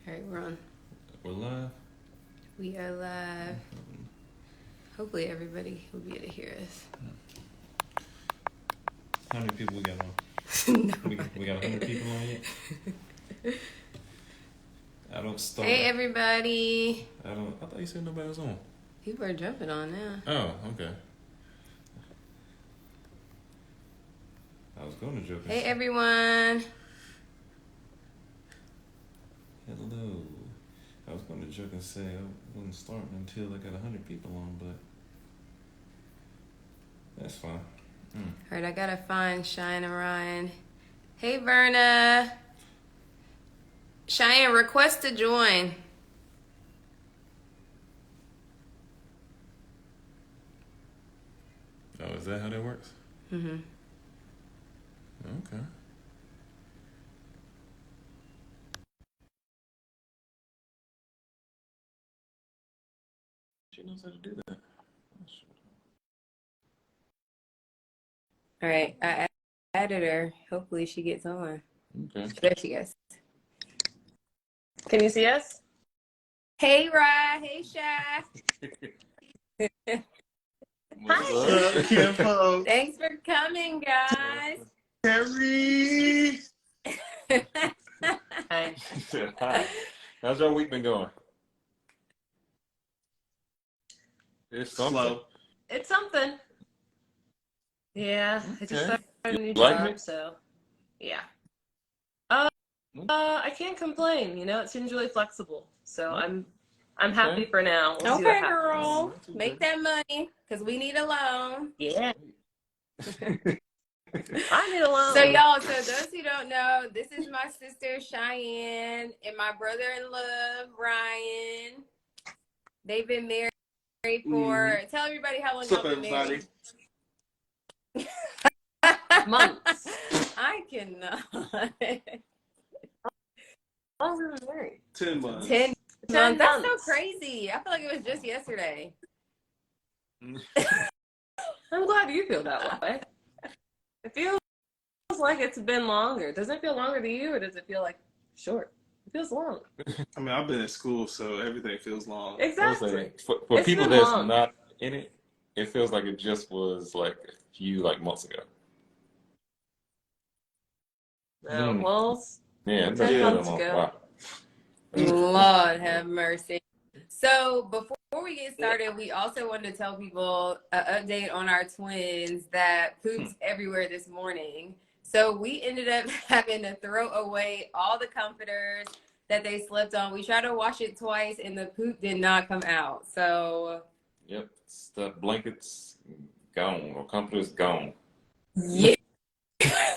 All right, we're on. We're live. We are live. Hopefully everybody will be able to hear us. How many people we got on? No. We got 100 people on yet? I don't start. Hey everybody. I thought you said nobody was on. People are jumping on now. Oh, okay. I was going to joke. Hey everyone. Hello. I was going to joke and say I wouldn't start until I got 100 people on, but that's fine. Alright, I gotta find Cheyenne and Ryan. Hey Verna. Cheyenne, request to join. Oh, is that how that works? Mm-hmm. Okay. She knows how to do that. Alright, I added her. Hopefully she gets on. Okay. There she goes. Can you see us? Hey Rye. Hey Shy. Hi. Kimpo. Thanks for coming, guys. Terry. Hi. Hi. How's your week been going? It's something. Slow. It's something. Yeah, I just Okay. started a new like job, it? so yeah. I can't complain. You know, it seems really flexible, so I'm happy for now. We'll see what Okay, happens. girl. Make that money because we need a loan. Yeah, I need a loan. So, y'all, so those who don't know, this is my sister Cheyenne and my brother-in-law Ryan. They've been married for, tell everybody how long What's y'all up, been everybody? married. Months. I cannot. How long have we been married? 10 months. 10 10 months. That's so months. crazy. I feel like it was just yesterday. I'm glad you feel that way. It feels like it's been longer. Does it feel longer to you, or does it feel like short? It feels long. I mean, I've been in school, so everything feels long. Exactly. For It's people been that's long. not in it, it feels like it just was like a few months ago. Well, Yeah, it's 10 been months a long. ago. Wow. Lord have mercy. So before we get started, we also wanted to tell people an update on our twins that poops everywhere this morning. So we ended up having to throw away all the comforters that they slept on. We tried to wash it twice and the poop did not come out. So Yep, stuff, blankets gone, or comforters gone. yeah.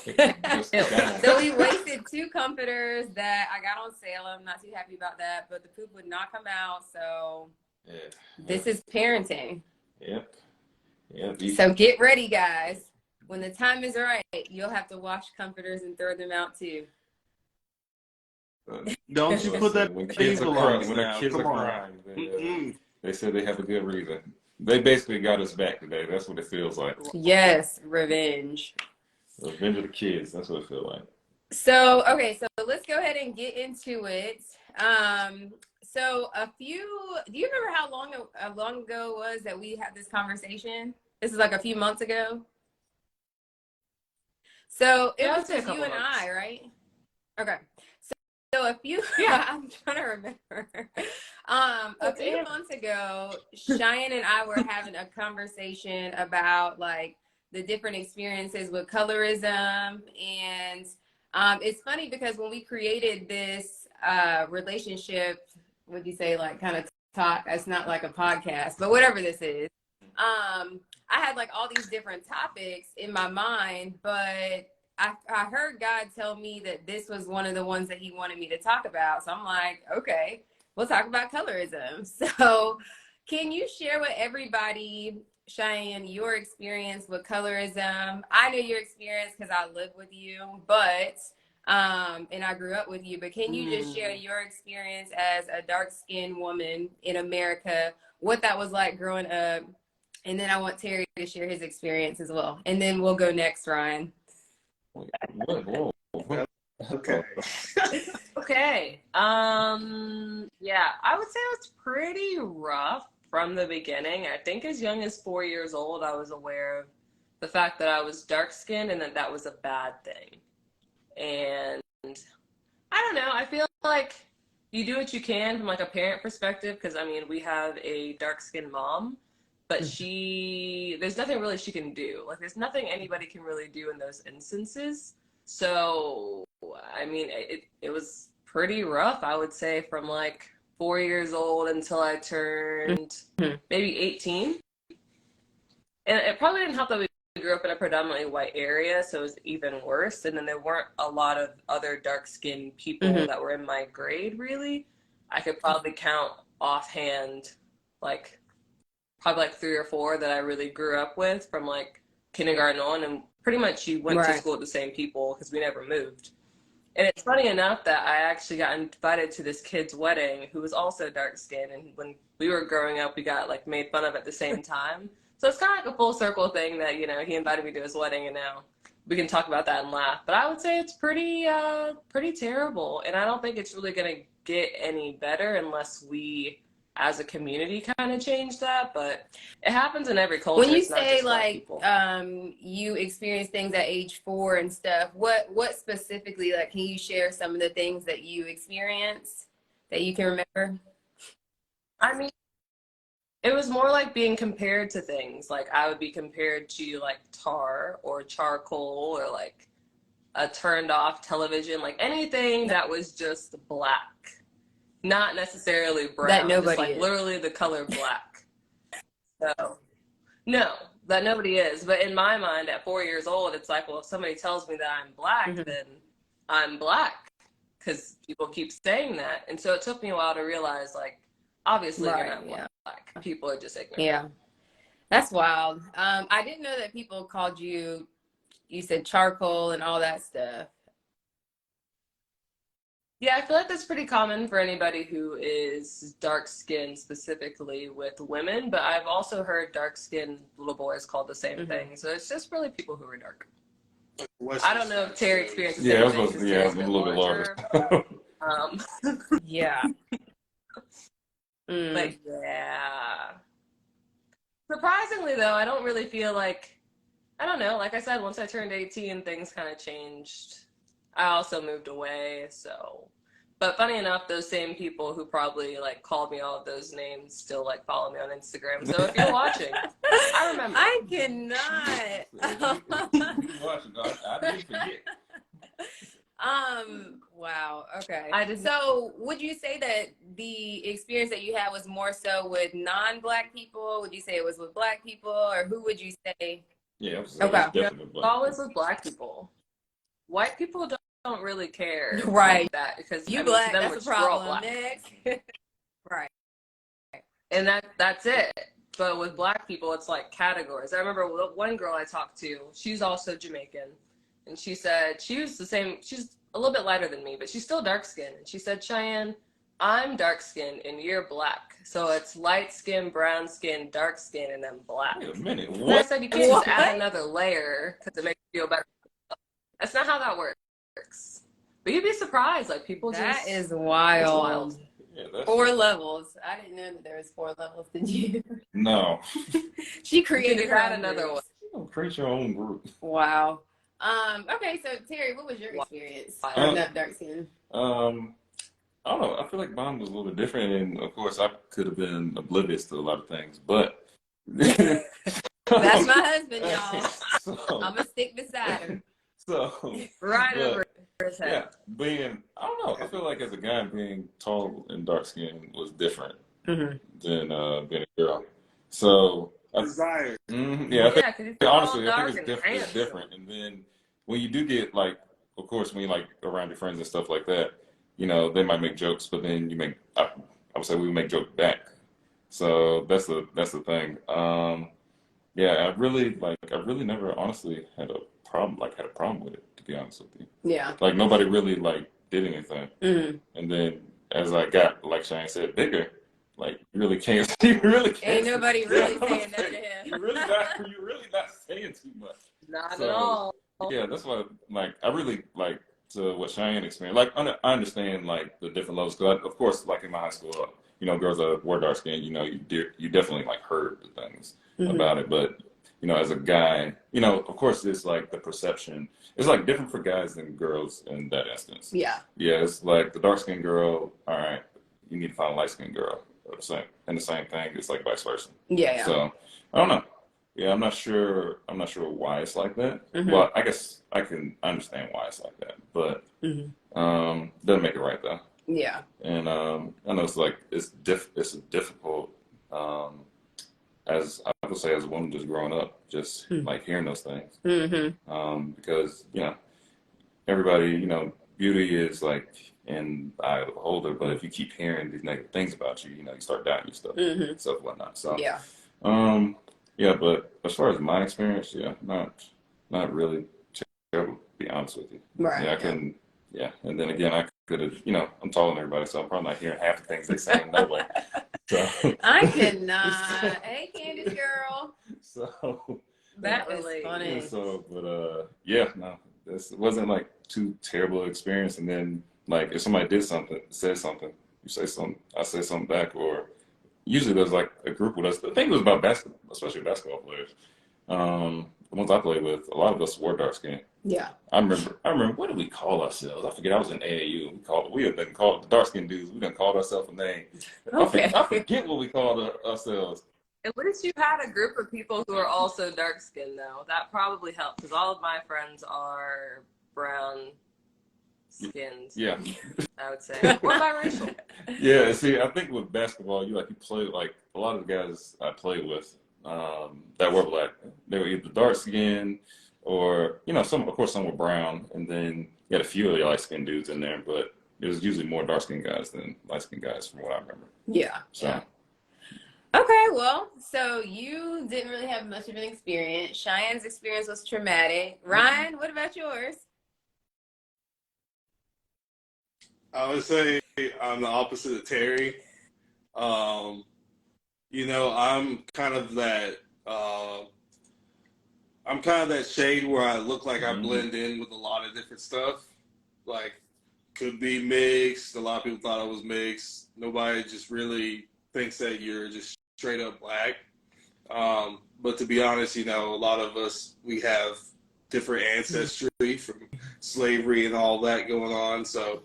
Just gone. So we wasted 2 comforters that I got on sale. I'm not too happy about that, but the poop would not come out. So Yeah. this is parenting. Yep. Yep. So get ready, guys. When the time is right, you'll have to wash comforters and throw them out too. Don't you put that when in kids are evil crying, lungs when now. kids are Come on. crying, they said they have a good reason. They basically got us back today. That's what it feels like. Yes, revenge. Revenge of the kids. That's what it feels like. So, okay, so let's go ahead and get into it. So do you remember how long ago it was that we had this conversation? This is like a few months ago. So it Yeah, was I'd say a just you couple and months. I, right? Okay. So a few, yeah, I'm trying to remember. A few months ago, Cheyenne and I were having a conversation about like the different experiences with colorism. And it's funny because when we created this relationship, would you say like kind of talk, it's not like a podcast, but whatever this is, I had like all these different topics in my mind, but I heard God tell me that this was one of the ones that he wanted me to talk about. So I'm like, okay, we'll talk about colorism. So can you share with everybody, Cheyenne, your experience with colorism? I know your experience because I live with you, but and I grew up with you, but can you just share your experience as a dark-skinned woman in America, what that was like growing up? And then I want Terry to share his experience as well. And then we'll go next, Ryan. Whoa. Okay. Okay. was pretty rough from the beginning. I think as young as 4 years old, I was aware of the fact that I was dark skinned and that that was a bad thing. And I don't know, I feel like you do what you can from like a parent perspective, because I mean, we have a dark skinned mom, but there's nothing really she can do. Like, there's nothing anybody can really do in those instances. So, I mean, it was pretty rough, I would say, from like 4 years old until I turned maybe 18. And it probably didn't help that we grew up in a predominantly white area, so it was even worse. And then there weren't a lot of other dark-skinned people that were in my grade, really. I could probably count offhand, like, probably like 3 or 4 that I really grew up with from like kindergarten on, and pretty much you went to school with the same people because we never moved. And it's funny enough that I actually got invited to this kid's wedding who was also dark-skinned, and when we were growing up, we got like made fun of at the same time. So it's kind of like a full circle thing that, you know, he invited me to his wedding, and now we can talk about that and laugh. But I would say it's pretty terrible, and I don't think it's really going to get any better unless we, as a community, kind of change that. But it happens in every culture. When you say like you experience things at age 4 and stuff, what specifically, like, can you share some of the things that you experienced that you can remember? I mean, it was more like being compared to things. Like, I would be compared to like tar or charcoal or like a turned off television, like anything that was just black, not necessarily brown, that nobody just like is. Literally the color black. So no, that nobody is. But in my mind at 4 years old, it's like, well, if somebody tells me that I'm black, then I'm black, because people keep saying that. And so it took me a while to realize, like, obviously you're not black. People are just ignorant. Yeah, that's wild. I didn't know that people called you said charcoal and all that stuff. Yeah, I feel like that's pretty common for anybody who is dark-skinned, specifically with women, but I've also heard dark-skinned little boys called the same thing. So it's just really people who are dark. I don't know if Terry experienced the same thing. Yeah, I was a little bit larger. Yeah. But yeah. Surprisingly, though, I don't really feel like, I don't know, like I said, once I turned 18, things kind of changed. I also moved away, so. But funny enough, those same people who probably like called me all of those names still like follow me on Instagram. So if you're watching, I remember. I cannot. Watching, I didn't forget. Wow. Okay. I didn't. So would you say that the experience that you had was more so with non-black people? Would you say it was with black people, or who would you say? Yeah, it was definitely black. Always with black people. White people don't really care, right? Like that, because you black, that's the problem. Next. Right. And that's it. But with black people, it's like categories. I remember one girl I talked to. She's also Jamaican, and she said she was the same. She's a little bit lighter than me, but she's still dark skinned. And she said, "Cheyenne, I'm dark skinned and you're black. So it's light skin, brown skin, dark skin, and then black." Wait a minute. What? And I said, you can't just add another layer because it makes you feel better. That's not how that works. But you'd be surprised, like people that just. is wild. Wild. Yeah, 4 levels. I didn't know that there was 4 levels. Did you? No. She created another one. Create your own group. Wow. Okay, so Terry, what was your experience? Not dark skin. I don't know. I feel like mine was a little bit different, and of course, I could have been oblivious to a lot of things, but that's my husband, y'all. So, I'm gonna stick beside him. So right over his head. Yeah, I don't know. I feel like as a guy, being tall and dark skinned was different than being a girl. So Desire. Yeah, I think, honestly, I think it's different. And then when you do get, like, of course, when you like around your friends and stuff like that, you know, they might make jokes, but then you make, I would say we make jokes back. So that's the thing. Yeah, I really never honestly had a problem with it, to be honest with you. Yeah. Like, nobody really like did anything. And then as I got, like Cheyenne said, bigger, like, you really can't. Ain't nobody really saying that to him. You're really not saying too much. Not at all. Yeah, that's why, like, I really, like, to what Cheyenne experienced. Like, I understand, like, the different levels. Because, of course, like, in my high school, you know, girls that were dark skinned, you know, you definitely like heard the things about it. But, you know, as a guy, you know, of course, it's like the perception. It's like different for guys than girls in that instance. Yeah. Yeah, it's like the dark skinned girl, all right, you need to find a light skinned girl. Or the same, and the same thing, it's like vice versa. Yeah. So I don't know. Yeah, I'm not sure why it's like that. Well, I guess I can understand why it's like that, but doesn't make it right though. Yeah. And I know it's like it's difficult as I would say as a woman just growing up, just like hearing those things. Because, you know, everybody, you know, beauty is like in the eye of the beholder, but if you keep hearing these negative things about you, you know, you start doubting your stuff, stuff and whatnot. So yeah, but as far as my experience, yeah, not really terrible, to be honest with you. Right. Yeah, I couldn't. Yeah, and then again, I could have. You know, I'm taller than everybody, so I'm probably not hearing half the things they say no way. So I could not. Hey, Candace girl. So that was funny. Yeah, so, but yeah, no, this wasn't like too terrible experience. And then like if somebody said something, you say something, I say something back, or usually there's like a group with us. The thing was about basketball, especially basketball players. The ones I played with, a lot of us were dark skinned. Yeah. I remember, what did we call ourselves? I forget. I was in AAU. We had been called the dark skinned dudes. We done called ourselves a name. Okay. I forget what we called ourselves. At least you had a group of people who are also dark skinned though. That probably helped because all of my friends are brown skinned. Yeah. I would say. Or biracial. Yeah, see, I think with basketball, you play like a lot of the guys I played with that were black. They were either dark skinned or, you know, some were brown, and then you had a few of the light skinned dudes in there, but it was usually more dark skinned guys than light skinned guys from what I remember. Yeah. So. Yeah. Okay, well, so you didn't really have much of an experience. Cheyenne's experience was traumatic. Ryan, what about yours? I would say I'm the opposite of Terry. You know, I'm kind of that shade where I look like I blend in with a lot of different stuff. Like, could be mixed. A lot of people thought I was mixed. Nobody just really thinks that you're just straight up black. But to be honest, you know, a lot of us, we have different ancestry from slavery and all that going on. So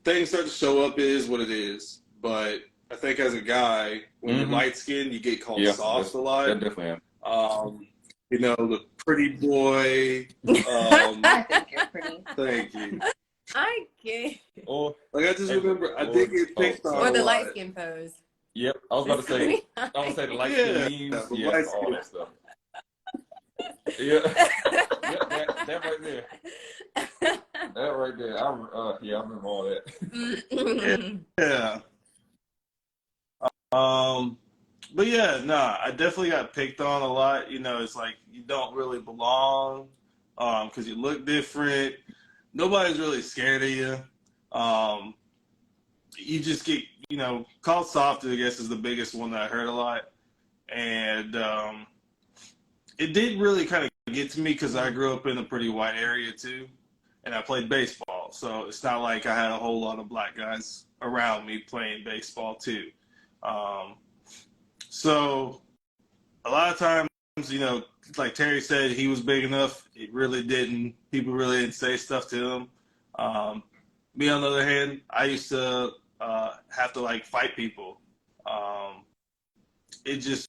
things start to show up, is what it is. But I think as a guy, when you're light skinned, you get called soft a lot. That definitely happened. You know, the pretty boy. I think you're pretty. Thank you. I can't. Or like I just remember, I did get picked on. Or the light skin pose. Yep, I was about to say. I was gonna say the light skin memes. Yeah, all that stuff. Yeah, that right there. That right there. I remember all that. Yeah. But yeah, nah, I definitely got picked on a lot. You know, it's like you don't really belong, because you look different. Nobody's really scared of you. You just get, you know, called soft, I guess, is the biggest one that I heard a lot. And it did really kind of get to me because I grew up in a pretty white area too, and I played baseball. So it's not like I had a whole lot of black guys around me playing baseball too. So a lot of times, you know, like Terry said, he was big enough. It really didn't. People really didn't say stuff to him. Me, on the other hand, I used to have to like fight people. It just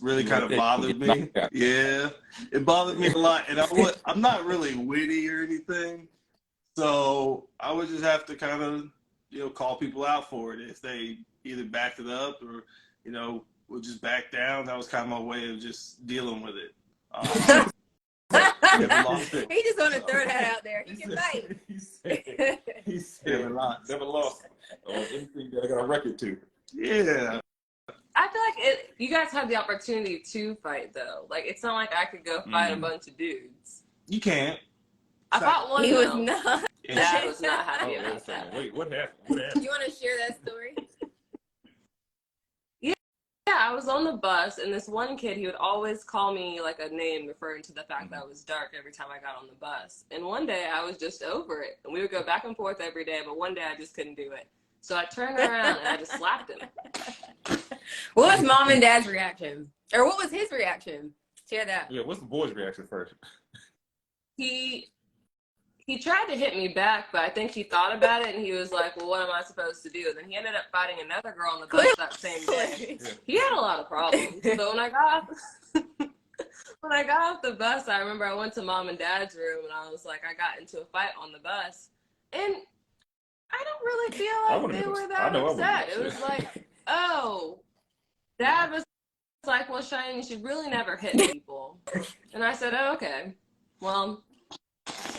really kind of bothered me. Yeah, it bothered me a lot. And I'm not really witty or anything, so I would just have to kind of, you know, call people out for it if they either backed it up or, you know, would just back down. That was kind of my way of just dealing with it. He just want to throw that out there. He can fight. He said never lost. Anything that I got a record to. Yeah. I feel like you guys had the opportunity to fight though. Like it's not like I could go fight a bunch of dudes. You can't. I fought one. He was not. Dad was not happy about that. Wait, what happened? You want to share that story? Yeah, I was on the bus, and this one kid, he would always call me like a name referring to the fact that I was dark every time I got on the bus. And one day I was just over it. And we would go back and forth every day, but one day I just couldn't do it. So I turned around and I just slapped him. What was mom and dad's reaction? Or what was his reaction? Share that. Yeah, what's the boy's reaction first? He tried to hit me back, but I think he thought about it and he was like, well, what am I supposed to do? And then he ended up fighting another girl on the bus that same day. Yeah. He had a lot of problems. So when I got off the bus, I remember I went to mom and dad's room and I was like, I got into a fight on the bus. And I don't really feel like they were that upset. It was like, oh, dad was like, well, Cheyenne, you should really never hit people. And I said, oh, okay. Well,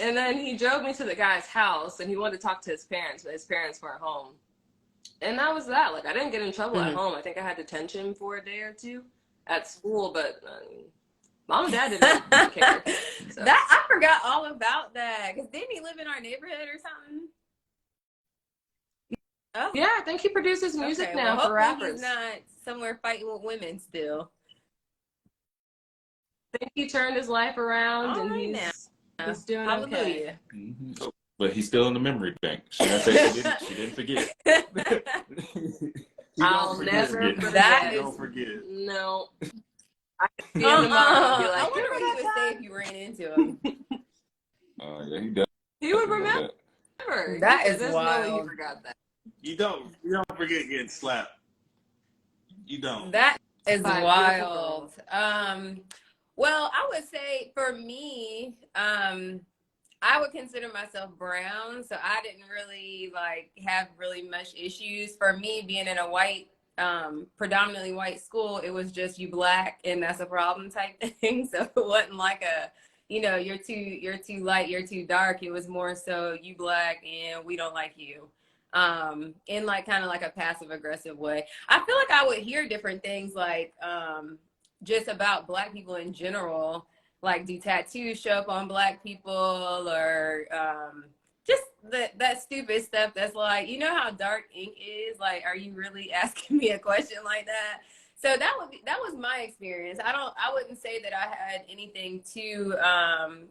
and then he drove me to the guy's house and he wanted to talk to his parents, but his parents weren't home. And that was that. Like, I didn't get in trouble at home. I think I had detention for a day or two at school, but mom and dad didn't care. So. I forgot all about that. Because didn't he live in our neighborhood or something? Oh. Yeah, I think he produces music now for rappers. He's not somewhere fighting with women still. I think he turned his life around and he's doing okay. Mm-hmm. But he's still in the memory bank. She didn't forget. I'll never forget. Don't forget. No. I could be in the moment and be like, I wonder what he would say if you ran into him. Yeah, he does. He would remember. That is wild. No way he forgot that. You don't forget getting slapped. You don't. That is wild. Well, I would say for me, I would consider myself brown, so I didn't really have really much issues. For me, being in a white, predominantly white school, it was just you black and that's a problem type thing. So it wasn't like a, you're too light, you're too dark. It was more so you black and we don't like you. In kind of like a passive aggressive way. I feel like I would hear different things just about black people in general, like do tattoos show up on black people or just that stupid stuff that's like, you know how dark ink is? Like, are you really asking me a question like that? So that was my experience. I wouldn't say that I had anything too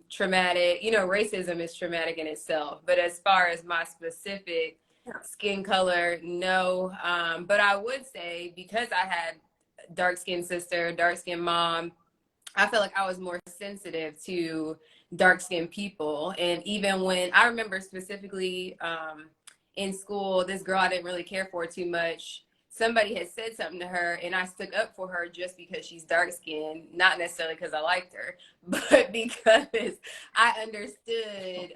traumatic. Racism is traumatic in itself, but as far as my specific skin color, no. But I would say because I had dark-skinned sister, dark-skinned mom, I feel like I was more sensitive to dark-skinned people. And even when I remember specifically in school, this girl I didn't really care for too much, somebody had said something to her and I stuck up for her just because she's dark-skinned, not necessarily because I liked her, but because I understood,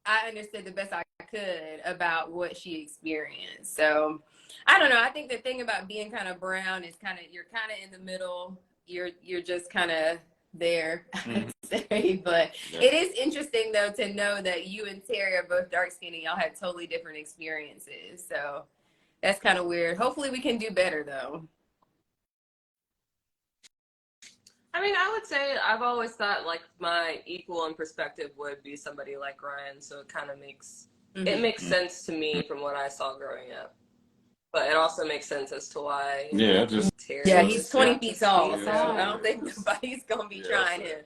I understood the best I could about what she experienced. So I don't know. I think the thing about being kind of brown is you're kind of in the middle. You're just kind of there, I'd say. But it is interesting though to know that you and Terry are both dark skinned and y'all had totally different experiences. So that's kind of weird. Hopefully we can do better though. I mean, I would say I've always thought my equal in perspective would be somebody like Ryan. So it kind of makes sense to me from what I saw growing up. But it also makes sense as to why. Yeah, he's 20 feet tall, so I don't think nobody's gonna be trying him.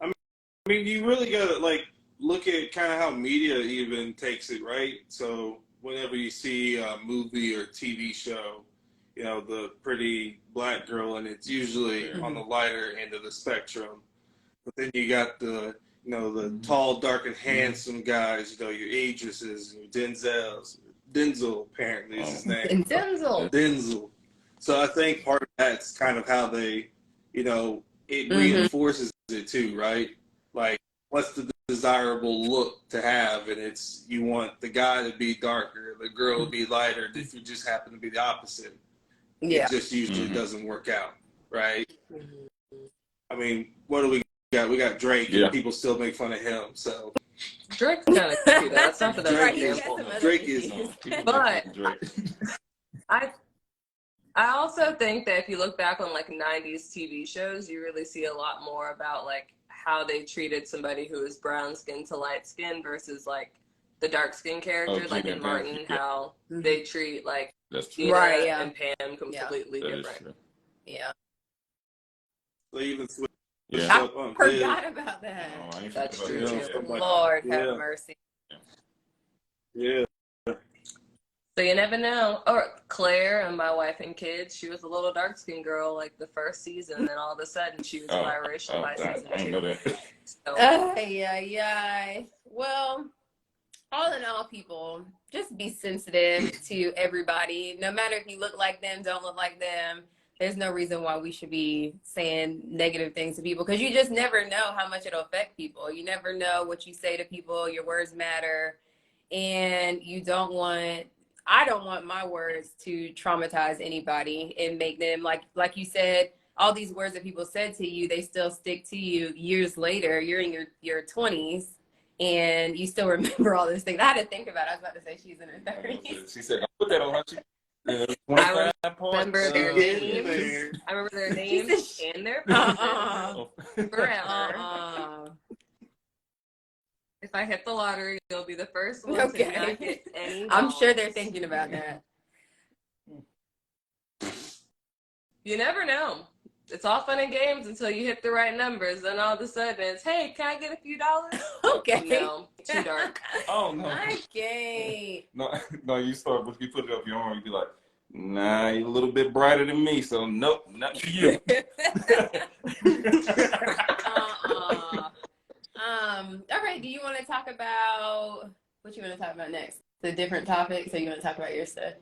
I mean, you really gotta look at kind of how media even takes it, right? So whenever you see a movie or TV show, the pretty black girl, and it's usually on the lighter end of the spectrum. But then you got the tall, dark, and handsome guys. Your Idrises, your Denzels. Denzel apparently is his name. Denzel. So I think part of that's kind of how they, it reinforces it too, right? Like, what's the desirable look to have? And it's, you want the guy to be darker, the girl to be lighter, if you just happen to be the opposite. Yeah. It just usually doesn't work out, right? I mean, what do we got? We got Drake, and people still make fun of him, so. Drake's kind of cute. That's not for the right example. Drake is. But I also think that if you look back on 90s TV shows, you really see a lot more about how they treated somebody who is brown skin to light skin versus the dark skin characters, in Martin, how they treat Tina and Pam completely different. Yeah. They even switch. I forgot about that. That's true. Lord have mercy. Yeah. So you never know. Or Claire and my wife and kids, she was a little dark-skinned girl like the first season, and then all of a sudden she was biracial by season 2. I didn't know that. So. Yeah. Well, all in all, people, just be sensitive to everybody. No matter if you look like them, don't look like them. There's no reason why we should be saying negative things to people, because you just never know how much it'll affect people. You never know what you say to people. Your words matter. And I don't want my words to traumatize anybody and make them, like you said, all these words that people said to you, they still stick to you years later. You're in your 20s and you still remember all these things. I had to think about it. I was about to say she's in her 30s. She said, "I'll put that on her." I remember their names. I remember their names and their faces forever. If I hit the lottery, you'll be the first one to not hit any balls. I'm sure they're thinking about that. You never know. It's all fun and games until you hit the right numbers. Then all of a sudden it's, hey, can I get a few dollars? Okay. No, too dark. Oh, no. I can't. No, you start, if you put it up your arm, you be like, nah, you're a little bit brighter than me, so nope, not for you. All right, do you want to talk about, what you want to talk about next? The different topics, or you want to talk about your stuff?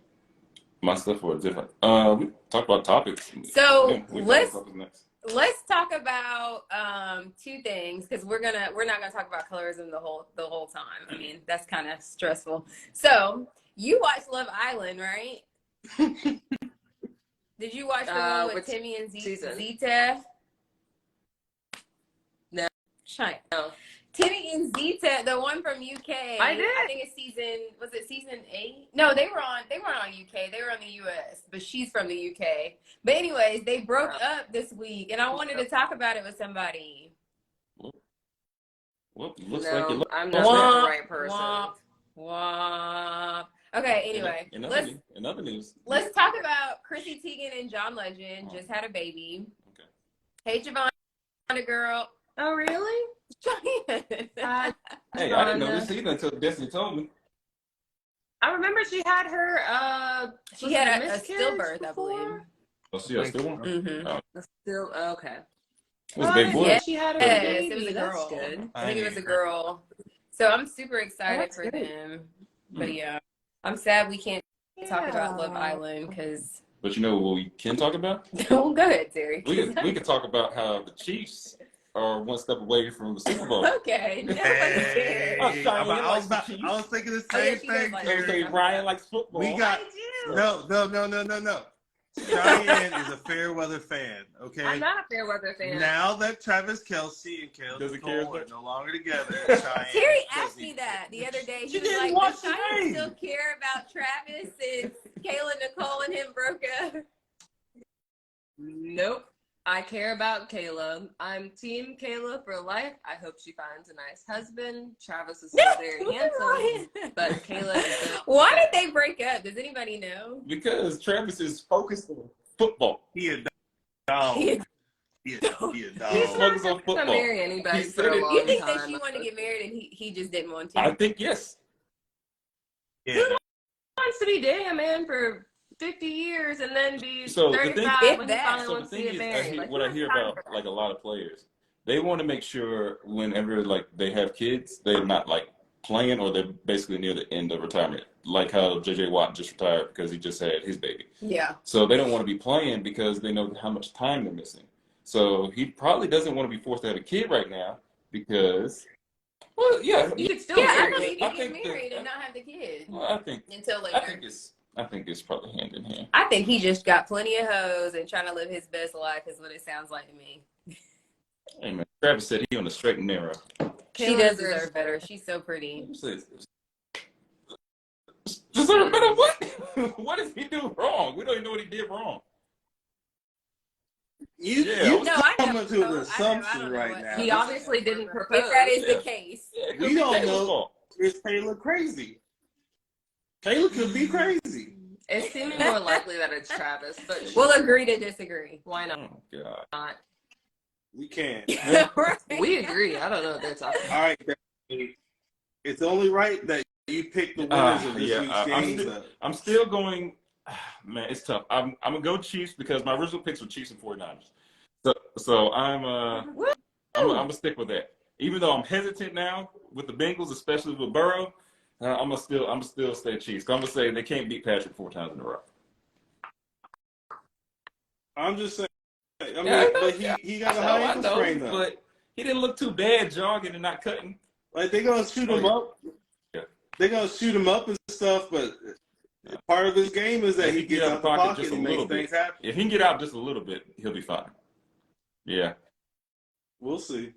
My stuff was different. We talk about topics. So let's talk about two things, because we're not gonna talk about colorism the whole time. I mean, that's kind of stressful. So you watched Love Island, right? Did you watch the one with Timmy and Zita? No. No. Timmy and Zita, the one from UK. I did. I think it's season 8? No, they weren't on UK. They were on the US, but she's from the UK. But anyways, they broke up this week, and I wanted to talk about it with somebody. Well, looks like you look. I'm not the right person. Okay, anyway. In other news. Let's talk about Chrissy Teigen and John Legend just had a baby. Okay. Hey, Javon, girl. Oh, really? Hey, I didn't know this either until Destiny told me. I remember she had her, she had a stillbirth, I believe. Oh, she had a stillborn? Mm-hmm. Okay. It was a big boy. Yeah, she had her baby. It was a girl. That's good. I think it was a girl. So I'm super excited for them. But yeah, I'm sad we can't talk about Love Island, because. But you know what we can talk about? Go ahead, Terry. We can talk about how the Chiefs are one step away from the Super Bowl. Okay. Hey, I was thinking the same thing. Like Ryan likes football. We got no. Cheyenne is a fair weather fan. Okay. I'm not a fair weather fan. Now that Travis Kelce and Caleb Cole are no longer together, Terry asked me that the other day. He was like, "Does Cheyenne still care about Travis since Kayla, Nicole, and him broke up?" Nope. I care about Kayla. I'm team Kayla for life. I hope she finds a nice husband. Travis is very handsome, but Kayla is Why did they break up? Does anybody know? Because Travis is focused on football. He a dog. He a dog. He's not going to marry anybody for a long time. You think that she wanted to get married and he just didn't want to? I think yes. Yeah. Who wants to be dating a man for 50 years and then be 35 when he finally wants to get married? What I hear about like a lot of players, they want to make sure whenever like they have kids, they're not like playing, or they're basically near the end of retirement. Like how JJ Watt just retired because he just had his baby. Yeah. So they don't want to be playing because they know how much time they're missing. So he probably doesn't want to be forced to have a kid right now because, well, yeah. You could still get married and not have the kid. Well, I think until later. I think it's probably hand in hand. I think he just got plenty of hoes and trying to live his best life is what it sounds like to me. Hey man, Travis said he on the straight and narrow. She does deserve better. She's so pretty. Deserve better what? What did he do wrong? We don't even know what he did wrong. You're coming to an assumption right now. He obviously didn't propose. If that is the case. Yeah, we don't know. Is Kayla crazy? Kayla could be crazy. It's seeming more likely that it's Travis, but we'll agree to disagree. Why not? Oh, God. Not. We can. We agree. I don't know what they're talking about. All right. It's only right that you picked the winners of this week's games. I'm still going. Man, it's tough. I'm gonna go Chiefs because my original picks were Chiefs and 49ers. So I'm gonna stick with that. Even though I'm hesitant now with the Bengals, especially with Burrow, I'm gonna still stay Chiefs. I'm gonna say they can't beat Patrick 4 times in a row. I'm just saying. I mean, but he got a high ankle sprain though. But he didn't look too bad jogging and not cutting. Like they're gonna shoot him up. Yeah. They're gonna shoot him up and stuff, but part of his game is that he gets out the pocket and makes things happen. If he can get out just a little bit, he'll be fine. Yeah. We'll see.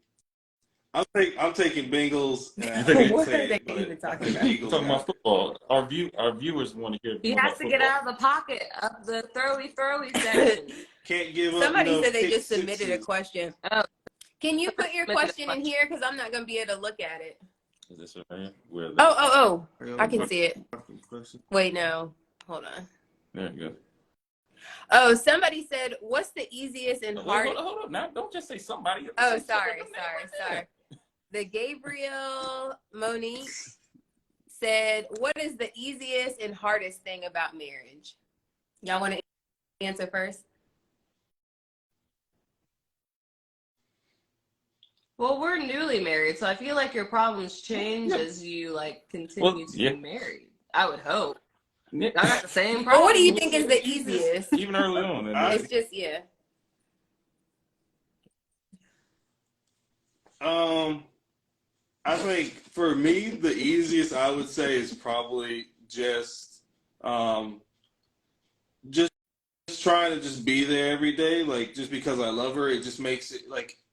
I'm taking Bengals. What are they even talking about? We're talking about football. Our viewers want to hear. He has to get out of the pocket of the throwy section. Can't give up. Somebody said they just submitted a question. Oh. Can you put your question in here? Because I'm not going to be able to look at it. Is this right? Oh. I can see it. Wait, no. Hold on. There you go. Oh, somebody said, what's the easiest and hardest? Hold up. Now, don't just say somebody. Oh, sorry. The Gabriel Monique said, what is the easiest and hardest thing about marriage? Y'all want to answer first? Well, we're newly married, so I feel like your problems change as you continue to be married. I would hope. I got the same problem. But what do you think is the easiest? Even early on. It's just, I think for me, the easiest I would say is probably just trying to just be there every day. Like, just because I love her, it just makes it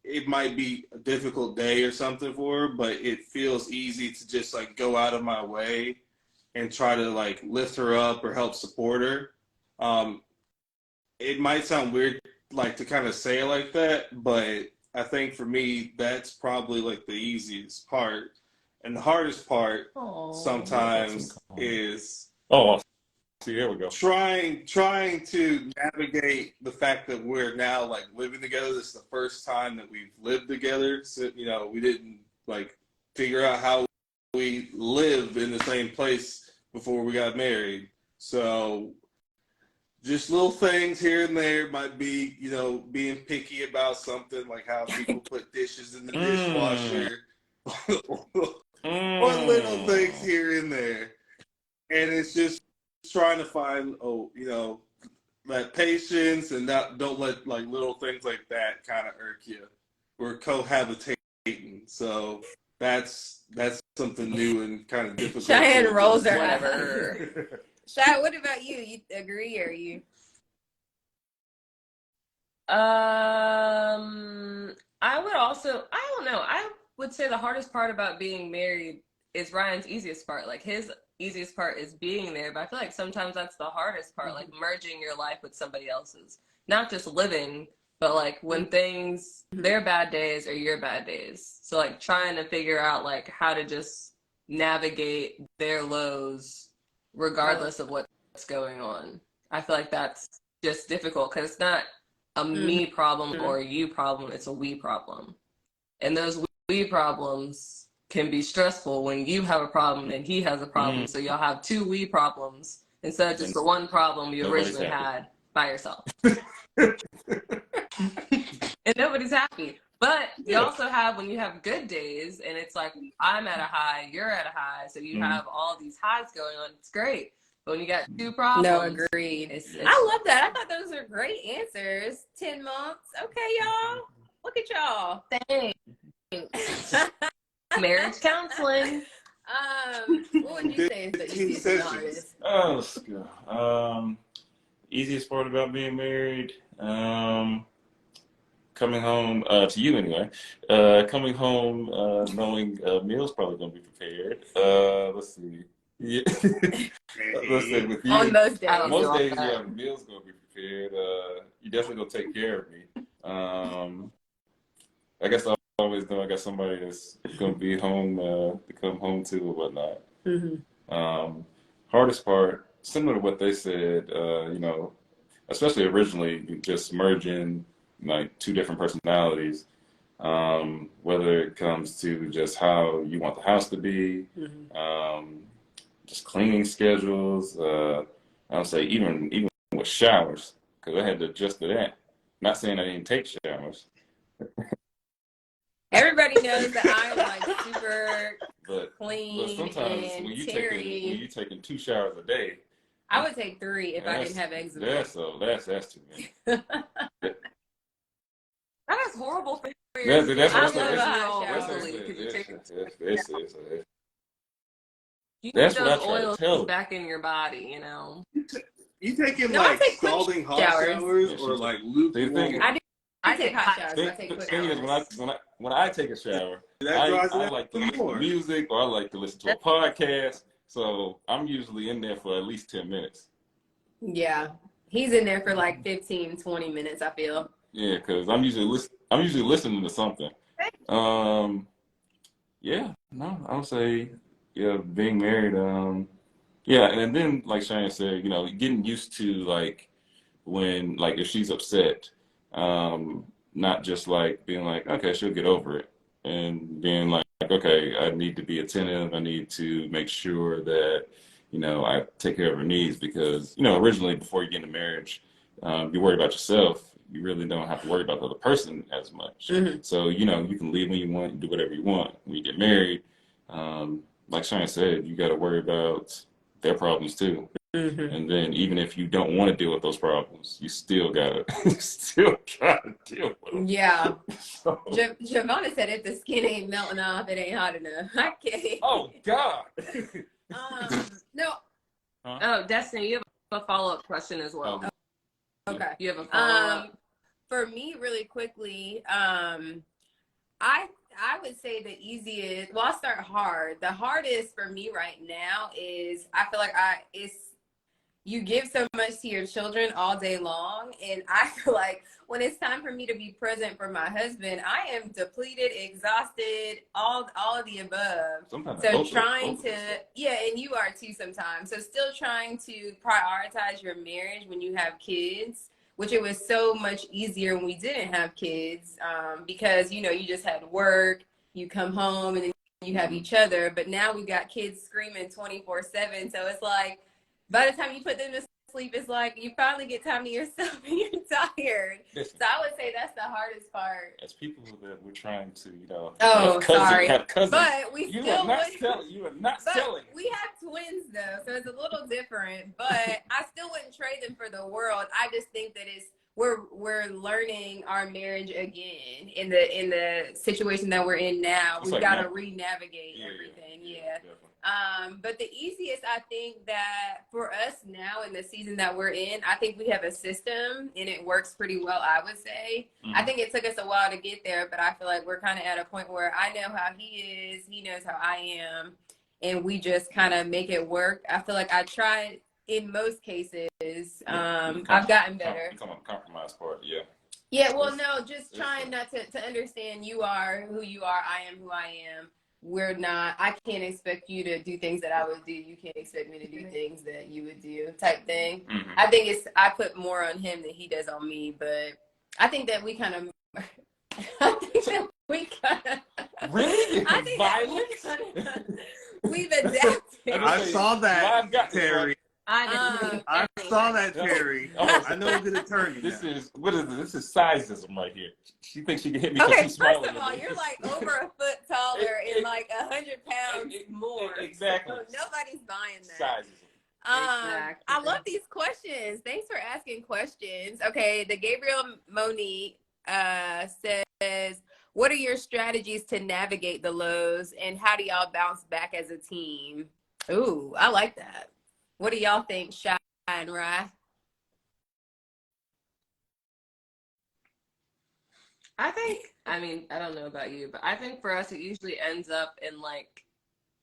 it might be a difficult day or something for her, but it feels easy to just go out of my way and try to lift her up or help support her. It might sound weird to kind of say it like that, but I think for me that's probably the easiest part. And the hardest part sometimes is see, there we go. Trying to navigate the fact that we're now living together. This is the first time that we've lived together. So, we didn't figure out how we live in the same place before we got married. So just little things here and there might be, being picky about something, like how people put dishes in the dishwasher or little things here and there. And it's just trying to find, that patience and don't let little things like that kind of irk you. We're cohabitating, so that's something new and kind of difficult. Cheyenne rolls her whatever. Cheyenne, what about you? You agree or you? I don't know. I would say the hardest part about being married is Ryan's easiest part. His easiest part is being there, but I feel like sometimes that's the hardest part, merging your life with somebody else's. Not just living, but when things, their bad days are your bad days. So trying to figure out how to just navigate their lows regardless of what's going on. I feel like that's just difficult because it's not a me problem or a you problem, it's a we problem. And those we problems can be stressful when you have a problem and he has a problem. So y'all have two we problems instead of just the one problem you originally had by yourself. And nobody's happy. But you also have, when you have good days and it's I'm at a high, you're at a high, so you have all these highs going on, it's great. But when you got two problems. No, agreed. I love that. I thought those were great answers. 10 months. Okay, y'all. Look at y'all. Thanks. Marriage counseling. What would you say is the easiest and hardest? Oh, let's go. Easiest part about being married, coming home to you anyway. Coming home knowing meals probably gonna be prepared. Let's see. Yeah. Let's say with you. On those days. Most days, yeah, meals gonna be prepared. You definitely gonna take care of me. I guess I always know I got somebody that's gonna be home to come home to or whatnot. Hardest part, similar to what they said, especially originally, just merging two different personalities. Whether it comes to just how you want the house to be, just cleaning schedules. I would say even with showers, because I had to adjust to that. Not saying I didn't take showers. Everybody knows that I'm like super clean. But sometimes and when you taking 2 showers a day, I would take 3 if I didn't have eczema. That's too many. That is horrible for your skin. That's I what I try to tell. Back in your body, you know. You taking No, like I take scalding hot showers or like lukewarm? I take hot showers. The thing is, when I take a shower, I like to listen to music or I like to listen to a podcast. So I'm usually in there for at least 10 minutes. Yeah, he's in there for like 15, 20 minutes, I feel. Yeah, because I'm usually listening to something. Yeah, no, I would say, yeah, being married. Yeah, and then like Cheyenne said, you know, getting used to like when like if she's upset, not just like being like, okay, she'll get over it, and being like, okay, I need to be attentive. I need to make sure that, you know, I take care of her needs because, you know, originally before you get into marriage, you worry about yourself. You really don't have to worry about the other person as much. Mm-hmm. So, you know, you can leave when you want, you do whatever you want. When you get married, like Cheyenne said, you got to worry about their problems too. Mm-hmm. And then even if you don't want to deal with those problems, you still gotta deal with them. Yeah. So. Giovanna said if the skin ain't melting off, it ain't hot enough. I can't. Oh God. No. Huh? Oh, Destiny, you have a follow-up question as well. Okay. You have a follow-up. For me, really quickly, I would say the easiest. Well, I'll start hard. The hardest for me right now is I feel like you give so much to your children all day long, and I feel like when it's time for me to be present for my husband, I am depleted, exhausted, all of the above. Sometimes so trying to, yeah, and you are too sometimes. So still trying to prioritize your marriage when you have kids, which it was so much easier when we didn't have kids, because, you know, you just had work, you come home, and then you have each other. But now we've got kids screaming 24/7, so it's like, by the time you put them to sleep, it's like you finally get time to yourself and you're tired. Listen, so I would say that's the hardest part. As people that we're trying to, you know, have cousins, but we you still are not selling. You are not selling. We have twins though, so it's a little different. But I still wouldn't trade them for the world. I just think that we're learning our marriage again in the situation that we're in now. We've got to re-navigate everything. Yeah. But the easiest, I think that for us now in the season that we're in, I think we have a system and it works pretty well, I would say. Mm-hmm. I think it took us a while to get there, but I feel like we're kind of at a point where I know how he is, he knows how I am, and we just kind of make it work. I feel like I tried in most cases. I've gotten better. Come on, compromise part, yeah. Yeah, well, no, just trying not to understand you are who you are, I am who I am. We're not, I can't expect you to do things that I would do. You can't expect me to do things that you would do type thing. Mm-hmm. I think I put more on him than he does on me, but I think that we kind of, really? I think that we've adapted. I saw that, Terry. I saw that, Terry. I know a good attorney. This is sizeism right here. She thinks she can hit me because she's smiling. First of all, you're like over a foot taller and like 100 pounds more. Exactly. So nobody's buying that. Sizeism. Exactly. I love these questions. Thanks for asking questions. Okay, the Gabriel Monique says, what are your strategies to navigate the lows and how do y'all bounce back as a team? Ooh, I like that. What do y'all think, Shy and Rye? I mean, I don't know about you, but I think for us, it usually ends up in like,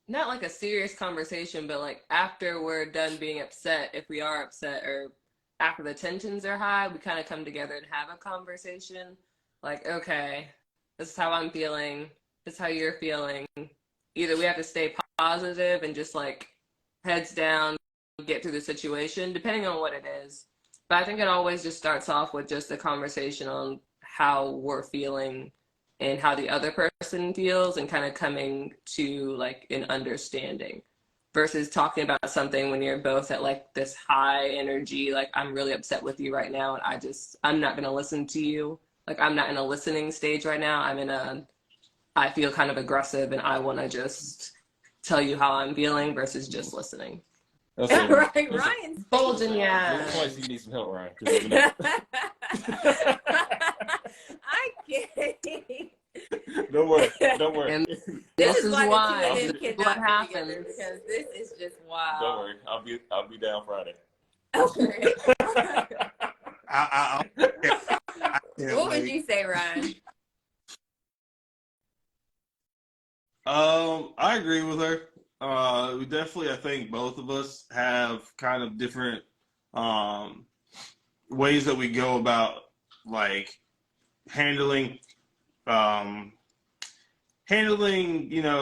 not like a serious conversation, but like after we're done being upset, if we are upset or after the tensions are high, we kind of come together and have a conversation. Like, okay, this is how I'm feeling. This is how you're feeling. Either we have to stay positive and just like heads down, get through the situation, depending on what it is. But I think it always just starts off with just a conversation on how we're feeling and how the other person feels and kind of coming to like an understanding. versus talking about something when you're both at like this high energy, like I'm really upset with you right now and I'm not going to listen to you. Like I'm not in a listening stage right now. I feel kind of aggressive and I want to just tell you how I'm feeling versus just listening. That's it. Right, Ryan's bulging, yeah. That's why you need some help, Ryan. I can't. Don't worry. Don't worry. And this is why this the two of them what cannot get happens. together, because this is just wild. Don't worry. I'll be down Friday. Okay. I What would you say, Ryan? I agree with her. We definitely, I think both of us have kind of different ways that we go about like handling,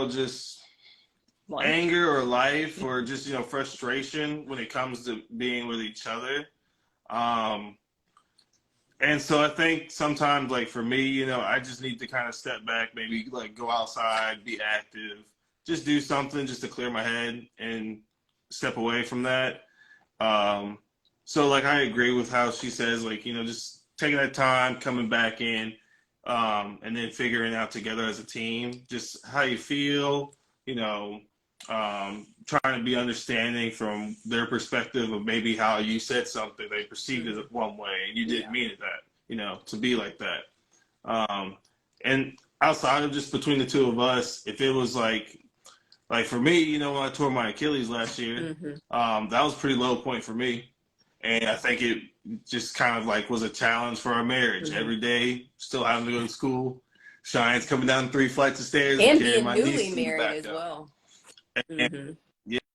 just Life. anger or life or just, frustration when it comes to being with each other. And so I think sometimes, like for me, I just need to kind of step back, maybe like go outside, be active, just do something just to clear my head and step away from that. So like I agree with how she says, like, just taking that time, coming back in, and then figuring out together as a team, just how you feel, trying to be understanding from their perspective of maybe how you said something, they perceived it one way and you didn't mean it that, to be like that. And outside of just between the two of us, if it was like for me, when I tore my Achilles last year, that was a pretty low point for me. And I think it just kind of like was a challenge for our marriage. Every day, still having to go to school. Cheyenne's coming down 3 flights of stairs And carrying being my newly niece married as up. well.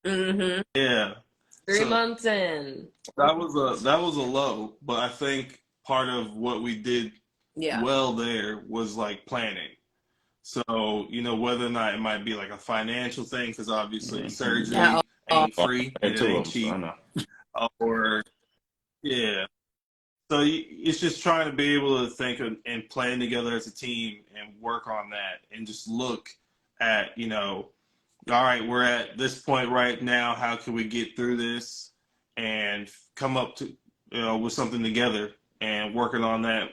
Yeah. 3 months in. That was a low, but I think part of what we did well there was like planning. So, whether or not it might be like a financial thing, because obviously surgery ain't free and it ain't cheap. Or, yeah. So it's just trying to be able to think and plan together as a team and work on that and just look at, all right, we're at this point right now. How can we get through this and come up to, with something together and working on that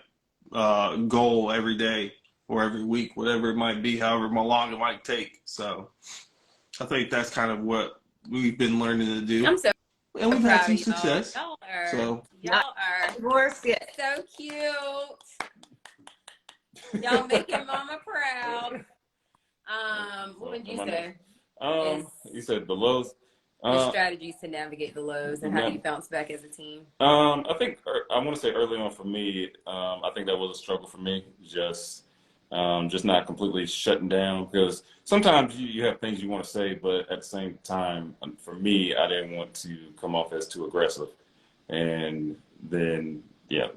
goal every day or every week, whatever it might be, however long it might take. So I think that's kind of what we've been learning to do. I'm so and we've had some success. Y'all are Divorced yet. so cute. Y'all making mama proud. What would you say? You said the lows. The strategies to navigate the lows and how you bounce back as a team. I think I want to say early on for me, I think that was a struggle for me. Just not completely shutting down, because sometimes you have things you want to say, but at the same time, for me, I didn't want to come off as too aggressive, and then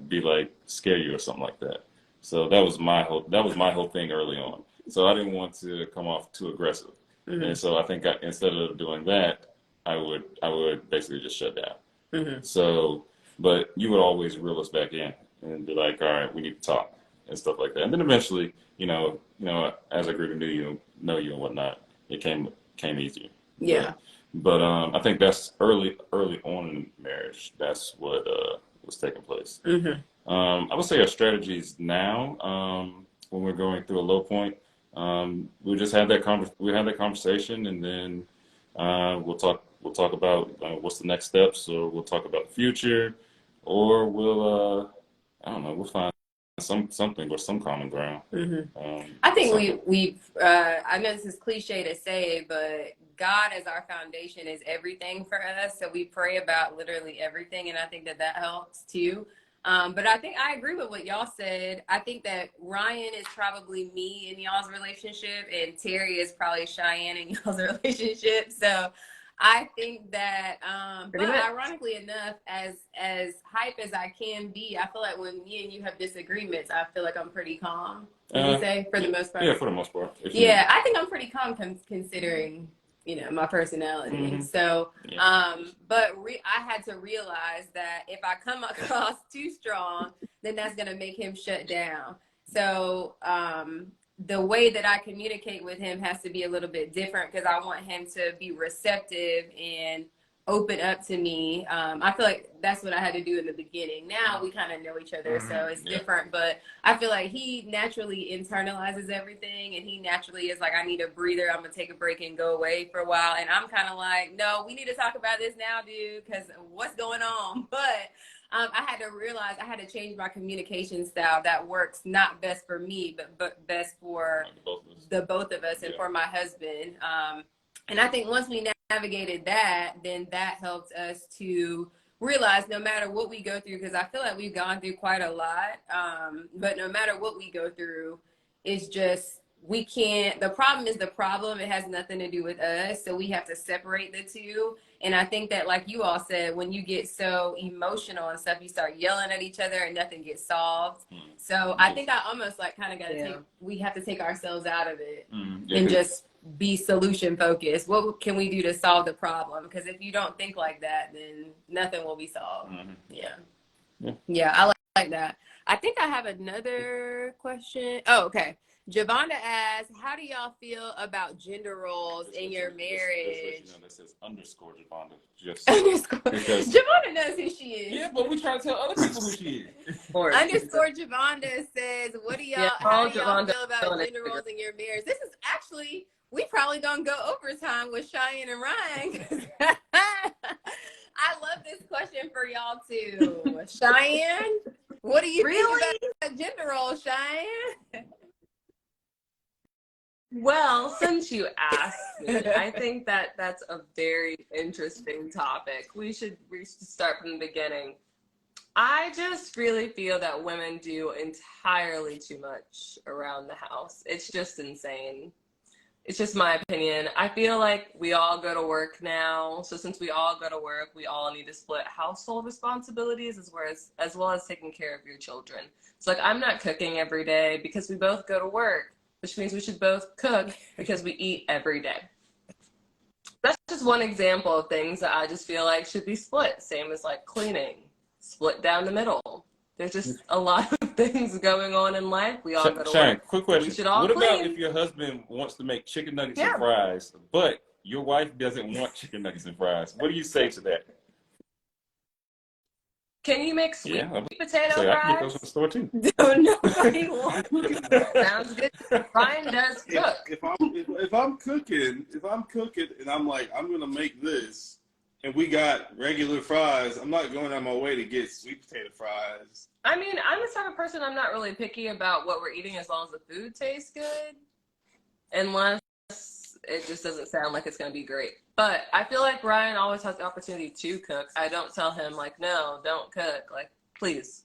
be like scare you or something like that. So that was my whole thing early on. So I didn't want to come off too aggressive, and so I think instead of doing that, I would basically just shut down. So, but you would always reel us back in and be like, all right, we need to talk and stuff like that. And then eventually, as I grew to know you and whatnot, it came easier. Yeah. But I think that's early on in marriage. That's what was taking place. I would say our strategies now, when we're going through a low point, we just had that conversation, and then we'll talk about what's the next steps, or we'll talk about the future, or we'll I don't know, we'll find something or some common ground. I think we've I know this is cliche to say, but God as our foundation is everything for us. So we pray about literally everything, and I think that helps too. But I think I agree with what y'all said. I think that Ryan is probably me in y'all's relationship, and Terry is probably Cheyenne in y'all's relationship. So I think that, but ironically enough, as hype as I can be, I feel like when me and you have disagreements, I feel like I'm pretty calm. Would you say, for the most part? Yeah, for the most part. I think I'm pretty calm considering, my personality. So, but I had to realize that if I come across too strong, then that's going to make him shut down. So, the way that I communicate with him has to be a little bit different because I want him to be receptive and open up to me. I feel like that's what I had to do in the beginning. Now we kind of know each other, so it's different. But I feel like he naturally internalizes everything, and he naturally is like, I need a breather. I'm gonna take a break and go away for a while. And I'm kind of like, no, we need to talk about this now, dude, because what's going on? But I had to realize I had to change my communication style that works not best for me, but best for the both of us and for my husband. And I think once we navigated that, then that helped us to realize no matter what we go through, because I feel like we've gone through quite a lot, but no matter what we go through, it's just, we can't, the problem is the problem. It has nothing to do with us. So we have to separate the two. And I think that, like you all said, when you get so emotional and stuff, you start yelling at each other and nothing gets solved. So I think I almost like kind of got to we have to take ourselves out of it and just be solution focused. What can we do to solve the problem? Because if you don't think like that, then nothing will be solved. Yeah, I like that. I think I have another question. Oh, okay. Javonda asks, how do y'all feel about gender roles in your marriage? That says underscore Javonda. Just Javonda knows who she is. Yeah, but we try to tell other people who she is. Underscore Javonda says, what do y'all, how do y'all feel about gender roles in your marriage? This is actually, we probably gonna go overtime with Cheyenne and Ryan. I love this question for y'all too. Cheyenne, what do you think about gender roles, Cheyenne? Well, since you asked me, I think that that's a very interesting topic. We should start from the beginning. I just really feel that women do entirely too much around the house. It's just insane. It's just my opinion. I feel like we all go to work now. So since we all go to work, we all need to split household responsibilities as well as taking care of your children. So like, I'm not cooking every day because we both go to work, which means we should both cook because we eat every day. That's just one example of things that I just feel like should be split. Same as like cleaning, split down the middle. There's just a lot of things going on in life. We all go to work. Quick question. We should all what clean. About if your husband wants to make chicken nuggets and fries, but your wife doesn't want chicken nuggets and fries? What do you say to that? Can you make sweet potato fries? I can get those from the store too. Nobody wants. Sounds good. Ryan does cook. If I'm cooking and I'm like, I'm gonna make this, and we got regular fries, I'm not going out my way to get sweet potato fries. I mean, I'm the type of person, I'm not really picky about what we're eating as long as the food tastes good, unless it just doesn't sound like it's going to be great. But I feel like Ryan always has the opportunity to cook. I don't tell him, like, no, don't cook. Like, please,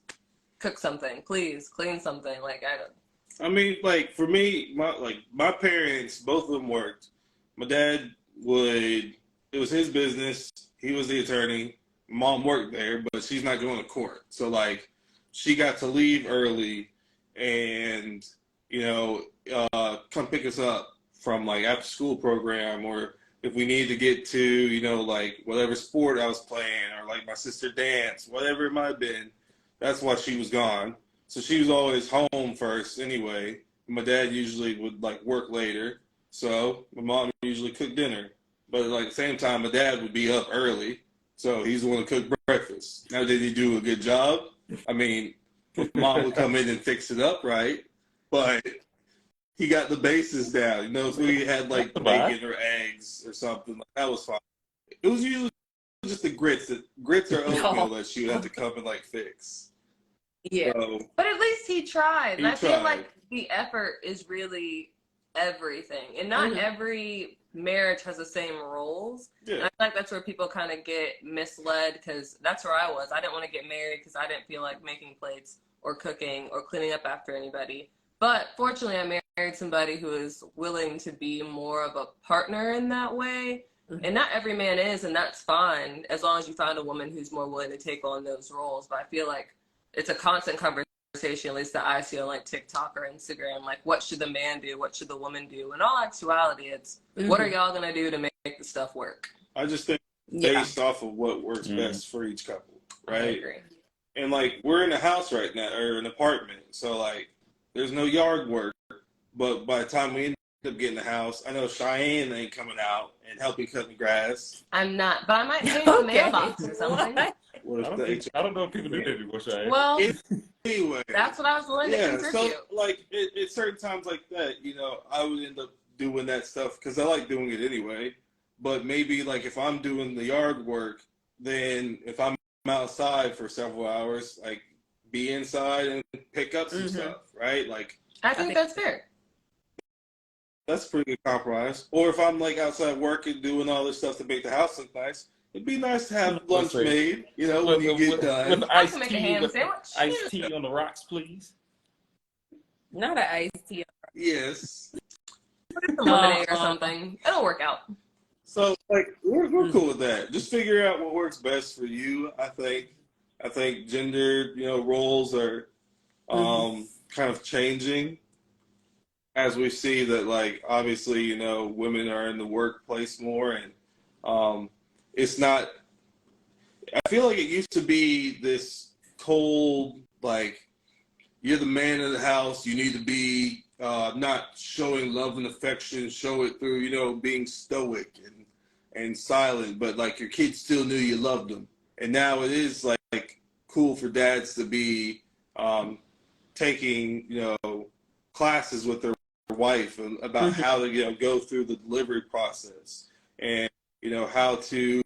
cook something. Please, clean something. Like, I don't. I mean, like, for me, my parents, both of them worked. My dad it was his business. He was the attorney. Mom worked there, but she's not going to court. So, like, she got to leave early and, come pick us up from, like, after school program, or if we need to get to, like, whatever sport I was playing, or, like, my sister dance, whatever it might have been, that's why she was gone. So she was always home first anyway. My dad usually would, like, work later. So my mom usually cooked dinner. But, like, at the same time, my dad would be up early. So he's the one who cooked breakfast. Now, did he do a good job? I mean, mom would come in and fix it up, right? But he got the bases down. If we had, like, bacon or eggs or something, like, that was fine. It was usually just the grits or oatmeal that she would have to come and, like, fix. Yeah. So, but at least he tried. I feel like the effort is really everything. And not every marriage has the same rules. Yeah. And I feel like that's where people kind of get misled, because that's where I was. I didn't want to get married because I didn't feel like making plates or cooking or cleaning up after anybody. But fortunately, I married somebody who is willing to be more of a partner in that way. Mm-hmm. And not every man is, and that's fine, as long as you find a woman who's more willing to take on those roles. But I feel like it's a constant conversation, at least that I see on, like, TikTok or Instagram. Like, what should the man do? What should the woman do? In all actuality, it's what are y'all going to do to make the stuff work? I just think based off of what works best for each couple, right? I agree. And, like, we're in a house right now, or an apartment. So, like, there's no yard work. But by the time we end up getting the house, I know Cheyenne ain't coming out and helping cut the grass. I'm not, but I might change the mailbox or something. I don't know if people do that before, Cheyenne. Well, anyway, that's what I was willing to contribute. So like at certain times like that, you know, I would end up doing that stuff because I like doing it anyway. But maybe like if I'm doing the yard work, then if I'm outside for several hours, like be inside and pick up some stuff, right? Like I think that's fair. That's a pretty good compromise. Or if I'm like outside working, doing all this stuff to make the house look nice, it'd be nice to have lunch made, you know, when you get done. With I can make a ham sandwich. Iced tea on the rocks, please. Not an iced tea. Yes. Some lemonade or something. It'll work out. So like we're cool with that. Just figure out what works best for you. I think gender, you know, roles are kind of changing as we see that, like, obviously, you know, women are in the workplace more, and it's not. I feel like it used to be this cold, like, you're the man of the house. You need to be not showing love and affection. Show it through, you know, being stoic and silent, but like your kids still knew you loved them. And now it is like cool for dads to be taking, you know, classes with their wife about how to, you know, go through the delivery process and, you know, how to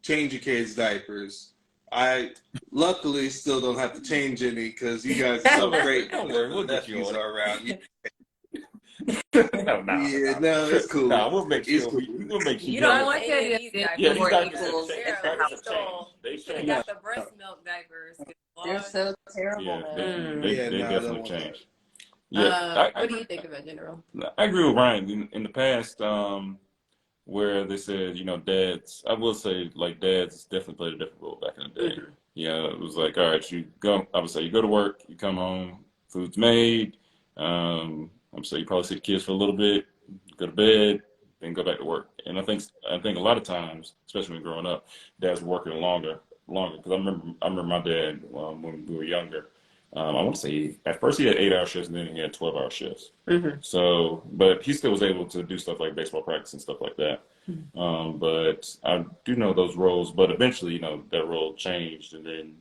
change your kids' diapers. I luckily still don't have to change any because you guys are so great. Don't worry, we'll get you nephews on are around. No, it's cool. No, we'll make sure. Cool. We'll make sure. You don't like want the these idea diapers. more diapers equals have in They're the household. They They changed. got the breast milk diapers. They're so terrible, Yeah, man. they I definitely don't want changed. that. Yeah, What do you think about general? I agree with Ryan. In the past, where they said, you know, dads, I will say, like, dads definitely played a different role back in the day. Yeah, it was like, all right, you go, I would say, you go to work, you come home, food's made. I would say you probably see the kids for a little bit, go to bed, then go back to work. And I think a lot of times, especially when growing up, dads were working longer. Because I remember my dad when we were younger. I want to say at first he had 8-hour shifts and then he had 12-hour shifts. So, but he still was able to do stuff like baseball practice and stuff like that. But I do know those roles, but eventually, you know, that role changed. And then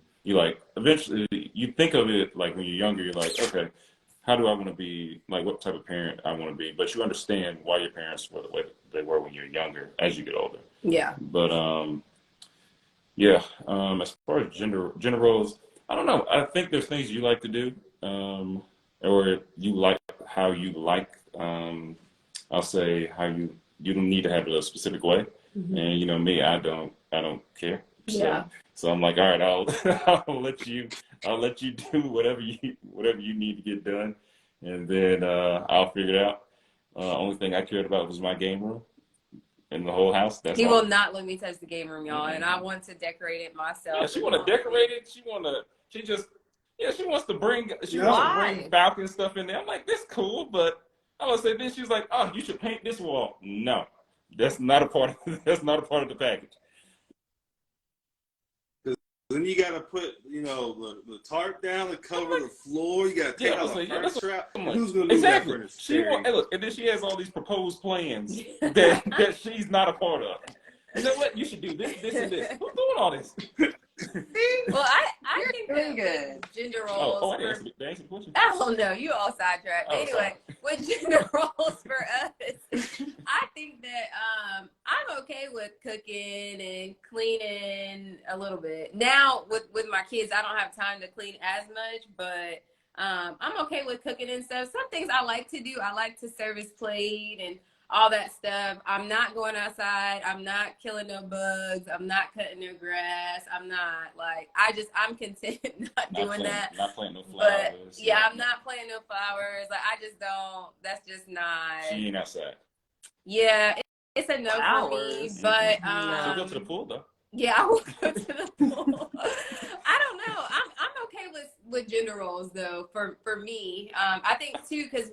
eventually you think of it like when you're younger, you're like, okay, how do I want to be, like what type of parent I want to be? But you understand why your parents were the way they were when you're younger as you get older. Yeah. But, as far as gender roles, I don't know. I think there's things you like to do, or you like how you like. I'll say how you don't need to have it a specific way, and you know me, I don't care. So I'm like, all right, I'll let you do whatever you need to get done, and then I'll figure it out. Only thing I cared about was my game room in the whole house. That's He all. will not let me touch the game room, y'all, and I want to decorate it myself. Yeah, she want to decorate it. She wants to bring Falcon stuff in there. I'm like, this cool, but I would say then she's like, oh, you should paint this wall. No, that's not a part of the package. Then you got to put, you know, the tarp down to cover the floor. You got to take all the furniture out. Who's going to do that furniture? And then she has all these proposed plans that she's not a part of. You know what? You should do this, this, and this. Who's doing all this? Well, I think that good. Gender roles. I didn't answer the question. Oh no, you all sidetracked. Anyway, with gender roles for us, I think that I'm okay with cooking and cleaning a little bit. Now with my kids, I don't have time to clean as much, but I'm okay with cooking and stuff. Some things I like to do. I like to service plate and all that stuff. I'm not going outside. I'm not killing no bugs. I'm not cutting no grass. I'm not I'm content not doing that. Not planting no flowers. But yeah, I'm not planting no flowers. Like I just don't. That's just not. She ain't outside. Yeah, it's a no for me. But so go to the pool though. Yeah, I will go to the pool. I don't know. I'm okay with gender roles though. For me, I think too because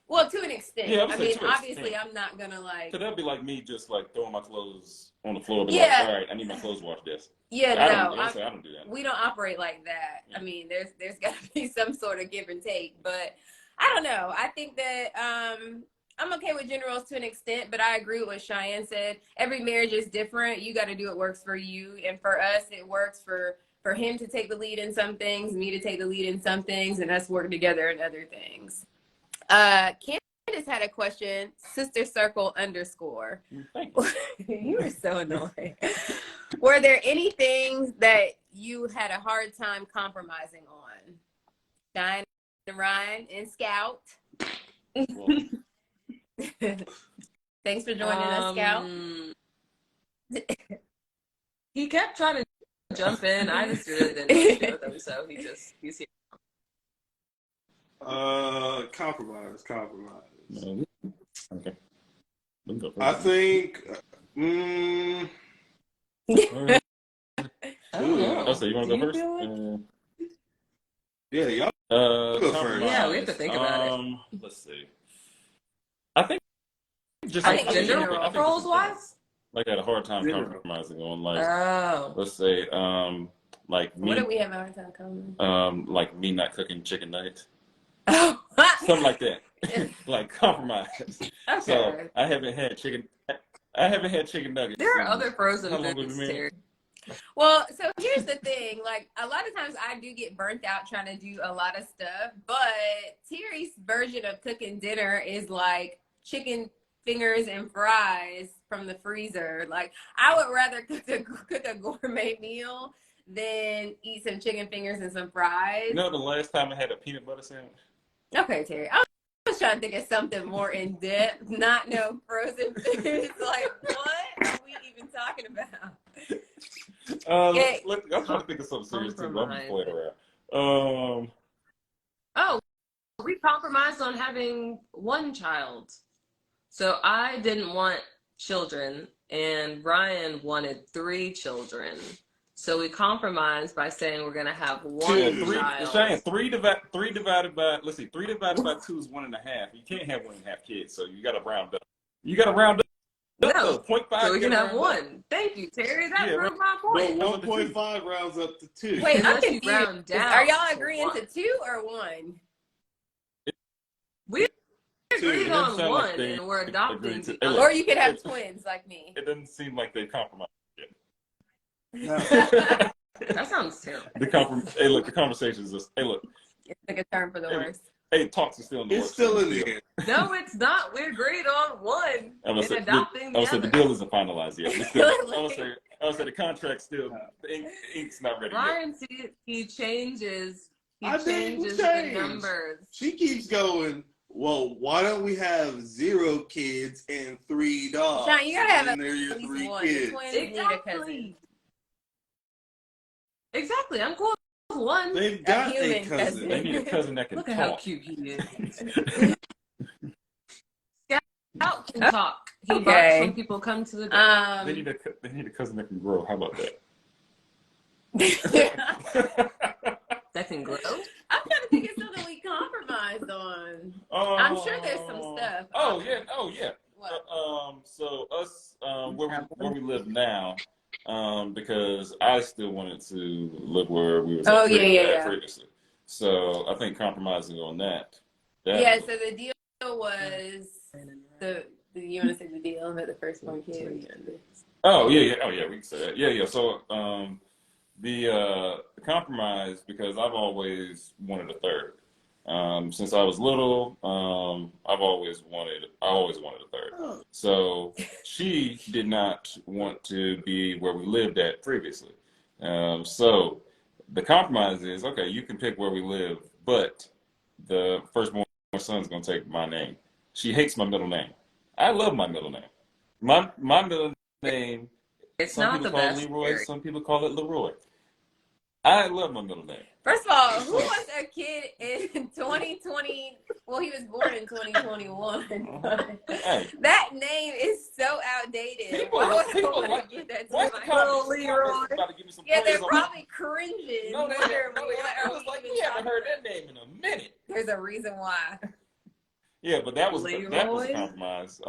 well, to an extent. Yeah, I mean, obviously, I'm not gonna like. So that'd be like me just like throwing my clothes on the floor. Be like, all right, I need my clothes washed. This. Yeah, I don't do that. We don't operate like that. I mean, there's got to be some sort of give and take. But I don't know. I think that I'm okay with gender roles to an extent, but I agree with what Cheyenne said. Every marriage is different. You got to do what works for you, and for us, it works for him to take the lead in some things, me to take the lead in some things, and us work together in other things. Candace had a question. Sister Circle _. You were so annoying. Were there any things that you had a hard time compromising on? Shine and Ryan and Scout. Thanks for joining us, Scout. He kept trying to jump in. I just really didn't know what to do with him, so he's here. Compromise. Okay. I think. I'll say, you want to go first? Yeah, y'all go first. Yeah, we have to think about it. Let's see. I think just like gender roles wise, like I had a hard time compromising on like let's say like me. What do we have a hard time compromising? Like me not cooking chicken nuggets. Oh. Something like that. Like compromise. Okay. So I haven't had chicken nuggets. There are other frozen foods, Terry. Well, so here's the thing. Like, a lot of times I do get burnt out trying to do a lot of stuff, but Terry's version of cooking dinner is like chicken fingers and fries from the freezer. Like, I would rather cook a gourmet meal than eat some chicken fingers and some fries. You know the last time I had a peanut butter sandwich? Okay, Terry. I was trying to think of something more in depth, not no frozen foods. Like, what are we even talking about? I'm trying to think of something serious too. I'm playing around. We compromised on having one child. So I didn't want children, and Ryan wanted 3 children. So we compromised by saying we're gonna have one child. Cheyenne, 3 divided by 2 is 1.5. You can't have 1.5 kids, so you gotta round up. No, 0.5. so we can have 1. Thank you, Terry. That proved my point. No, 1.5 rounds up to 2. Wait, I'm Unless you confused. round down Are y'all to agreeing 1. to 2 or 1? We agreed on sound 1, like they and we're adopting agreed to- the other. Or you could have twins like me. It doesn't seem like they compromised yet. That sounds terrible. Hey, look, the conversation is just, hey, look. It's like a term for the worst. Hey, talks are still in the works. It's still in the end. No, it's not. We agreed on 1 and adopting the other. The deal isn't finalized yet. I would say the contract still, the ink's not ready Ryan, he changes the numbers. She keeps going, well, why don't we have 0 kids and 3 dogs? Sean, you gotta have and at there your least 3 one. kids. The twins need a cousin. Exactly. I'm cool with 1. They've got a human cousin. They need a cousin that can Look talk. at how cute he is. Scout can talk. He barks when people come to the door. They need a cousin that can grow. How about that? That can grow. I'm trying to think of something we compromised on. I'm sure there's some stuff. Oh yeah. What? So us, where we live now, because I still wanted to live where we was previously. So I think compromising on that. So the deal was you want to say the deal that the first one kid? Oh yeah, we can say that. Yeah. So the compromise, because I've always wanted a third. Since I was little, I always wanted a third. So she did not want to be where we lived at previously. So the compromise is, okay, you can pick where we live, but the firstborn son's gonna take my name. She hates my middle name. I love my middle name. My middle name. It's not the best. Leroy. Some people call it Leroy. I love my middle name. First of all, who was a kid in 2020? Well, he was born in 2021. Hey. That name is so outdated. People like give that to my little Leroy. Yeah, they're probably cringing. No, they was like, we haven't heard that name in a minute. There's a reason why. Yeah, but that was a compromise.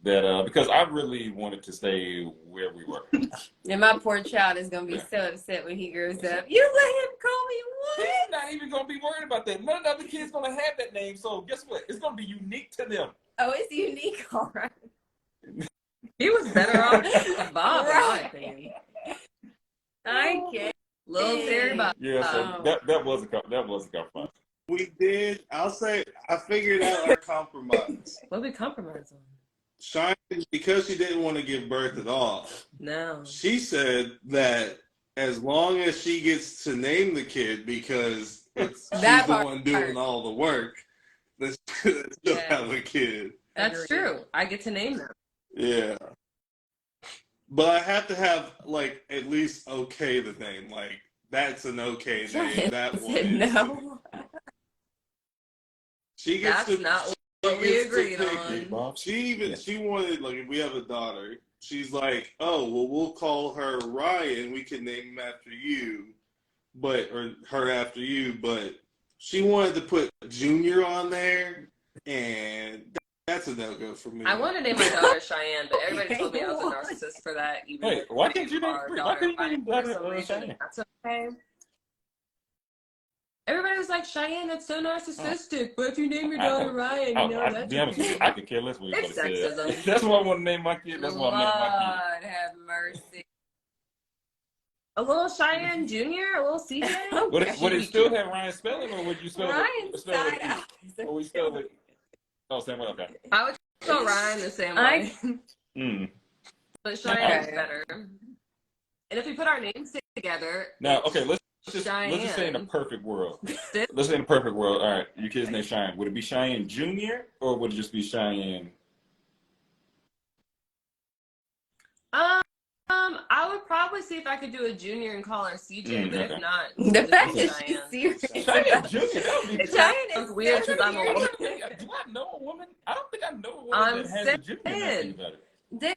Because I really wanted to stay where we were. And my poor child is gonna be so upset when he grows up. You let him call me what? not even gonna be worried about that. None of the other kids gonna have that name. So guess what? It's gonna be unique to them. Oh, it's unique, all right. He was better off with Bob, in my opinion. I can't. Little scary Bob. Yeah, so that was a compromise. We did. I'll say I figured out our compromise. What did we compromise on? Shine, because she didn't want to give birth at all. No. She said that as long as she gets to name the kid, because she's the one doing all the work, that she'll have a kid. That's true. I get to name them. Yeah. But I have to have, like, at least okay the name. Like, that's an okay name. That one is. No. She gets That's not what we agreed on. She wanted, like, if we have a daughter, she's like, oh, well, we'll call her Ryan. We can name him after you, or her after you. But she wanted to put Junior on there, and that's a no-go for me. I wanted to name my daughter Cheyenne, but everybody told me I was a narcissist for that. Even Hey, why can't you name our daughter Cheyenne? That's okay. Everybody was like, Cheyenne, that's so narcissistic. But if you name your daughter Ryan, you know that's be honest with you, I could care less what you it's say. sexism. That's what I want to name my kid. That's what I named my Lord have mercy. A little Cheyenne Jr., a little CJ. Would it still have Ryan's spelling, or would you spell Ryan's spell side out. it? Or we spell it? Oh, same way. Okay. I would spell Ryan the same way. But Cheyenne's better. And if we put our names together. Now, okay, let's just say in a perfect world. Let's say in a perfect world. All right, your kid's name Cheyenne. Would it be Cheyenne Jr. or would it just be Cheyenne? I would probably see if I could do a junior and call her CJ, but if not, the fact that she's serious. Cheyenne Jr. That would be Cheyenne is weird because I'm a woman. Do I know a woman? I don't think I know a woman that has a junior name. Then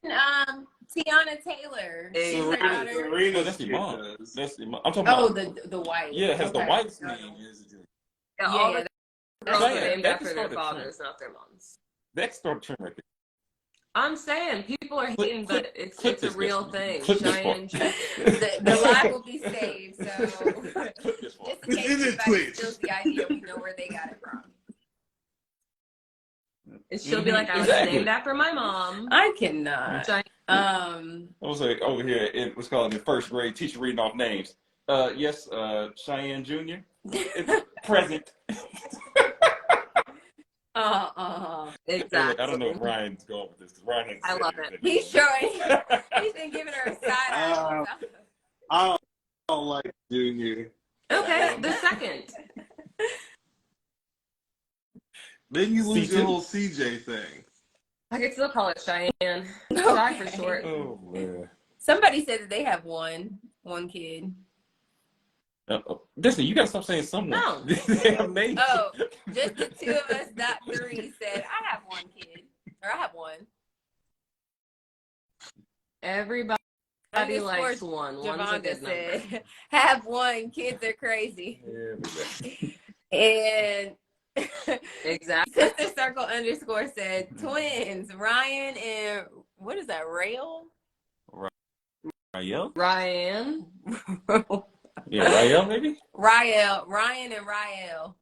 Tiana Taylor. Serena, that's your mom. That's your mom. I'm talking about the wife. Yeah, it has the wife's name is a junior. Yeah, all the girls are named after their fathers, not their moms. That's the trend right there. I'm saying people are hating, but it's a real thing. Cheyenne, the live will be saved. So just in case anybody steals the idea, we know where they got it from. And she'll be like, I was named after my mom. I cannot. I was like over here in what's called in first grade, teacher reading off names. Yes, Cheyenne Jr. Present. Exactly. I don't know if Ryan's going with this because Ryan. I love it. He's showing. He's been giving her a side eye. I don't like Junior. Okay, the second. Then you lose your whole CJ thing. I could still call it Cheyenne. Shy for short. Oh man. Somebody said that they have one kid. Listen, you gotta stop saying someone. No. They have names. Oh, just the two of us, not three, said, I have one kid. Or I have one. Everybody likes one. One's a good number. Said, have one. Kids are crazy. And exactly. Sister Circle _ said, twins, Ryan and, what is that, Rael? Rael? Ryan. Yeah, Rael maybe? Ryan and Rael.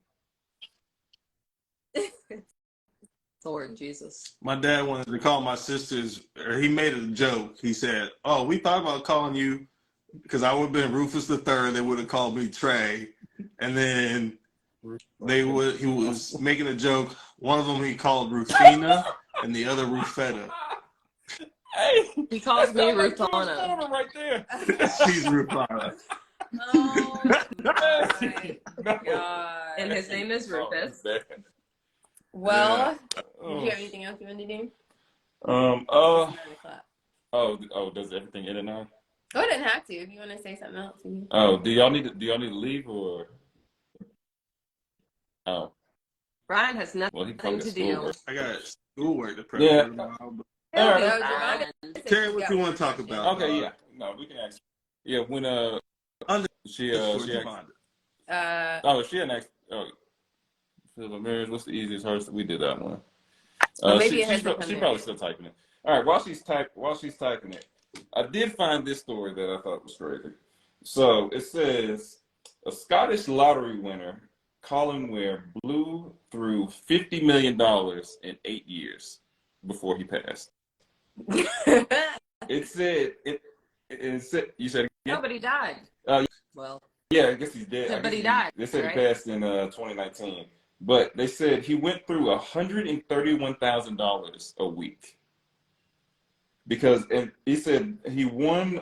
Lord Jesus. My dad wanted to call my sisters, or he made a joke. He said, oh, we thought about calling you, because I would have been Rufus the Third. They would have called me Trey. And then he was making a joke. One of them he called Rufina, and the other Rufetta. Hey, he calls me Rufana. Right there. She's Rufana. Oh my God. And his name is Rufus. Well, do you have anything else you want to do? Does everything end at 9? Oh, it doesn't have to. If you want to say something else. Oh, do y'all need to leave or? Oh. Brian has nothing to do. I got schoolwork to prep for tomorrow. Terry, what you want to talk about? Okay, yeah. No, we can ask. Yeah, when she had next. What's the easiest hers? We did that one. She's probably still typing it. All right, while she's typing it, I did find this story that I thought was crazy. So it says, A Scottish lottery winner, Colin Ware, blew through $50 million in 8 years before he passed. It said, you said again? Nobody died. Well, yeah, I guess he's dead. But he died. They said right? he passed in 2019. But they said he went through $131,000 a week. Because and he said he won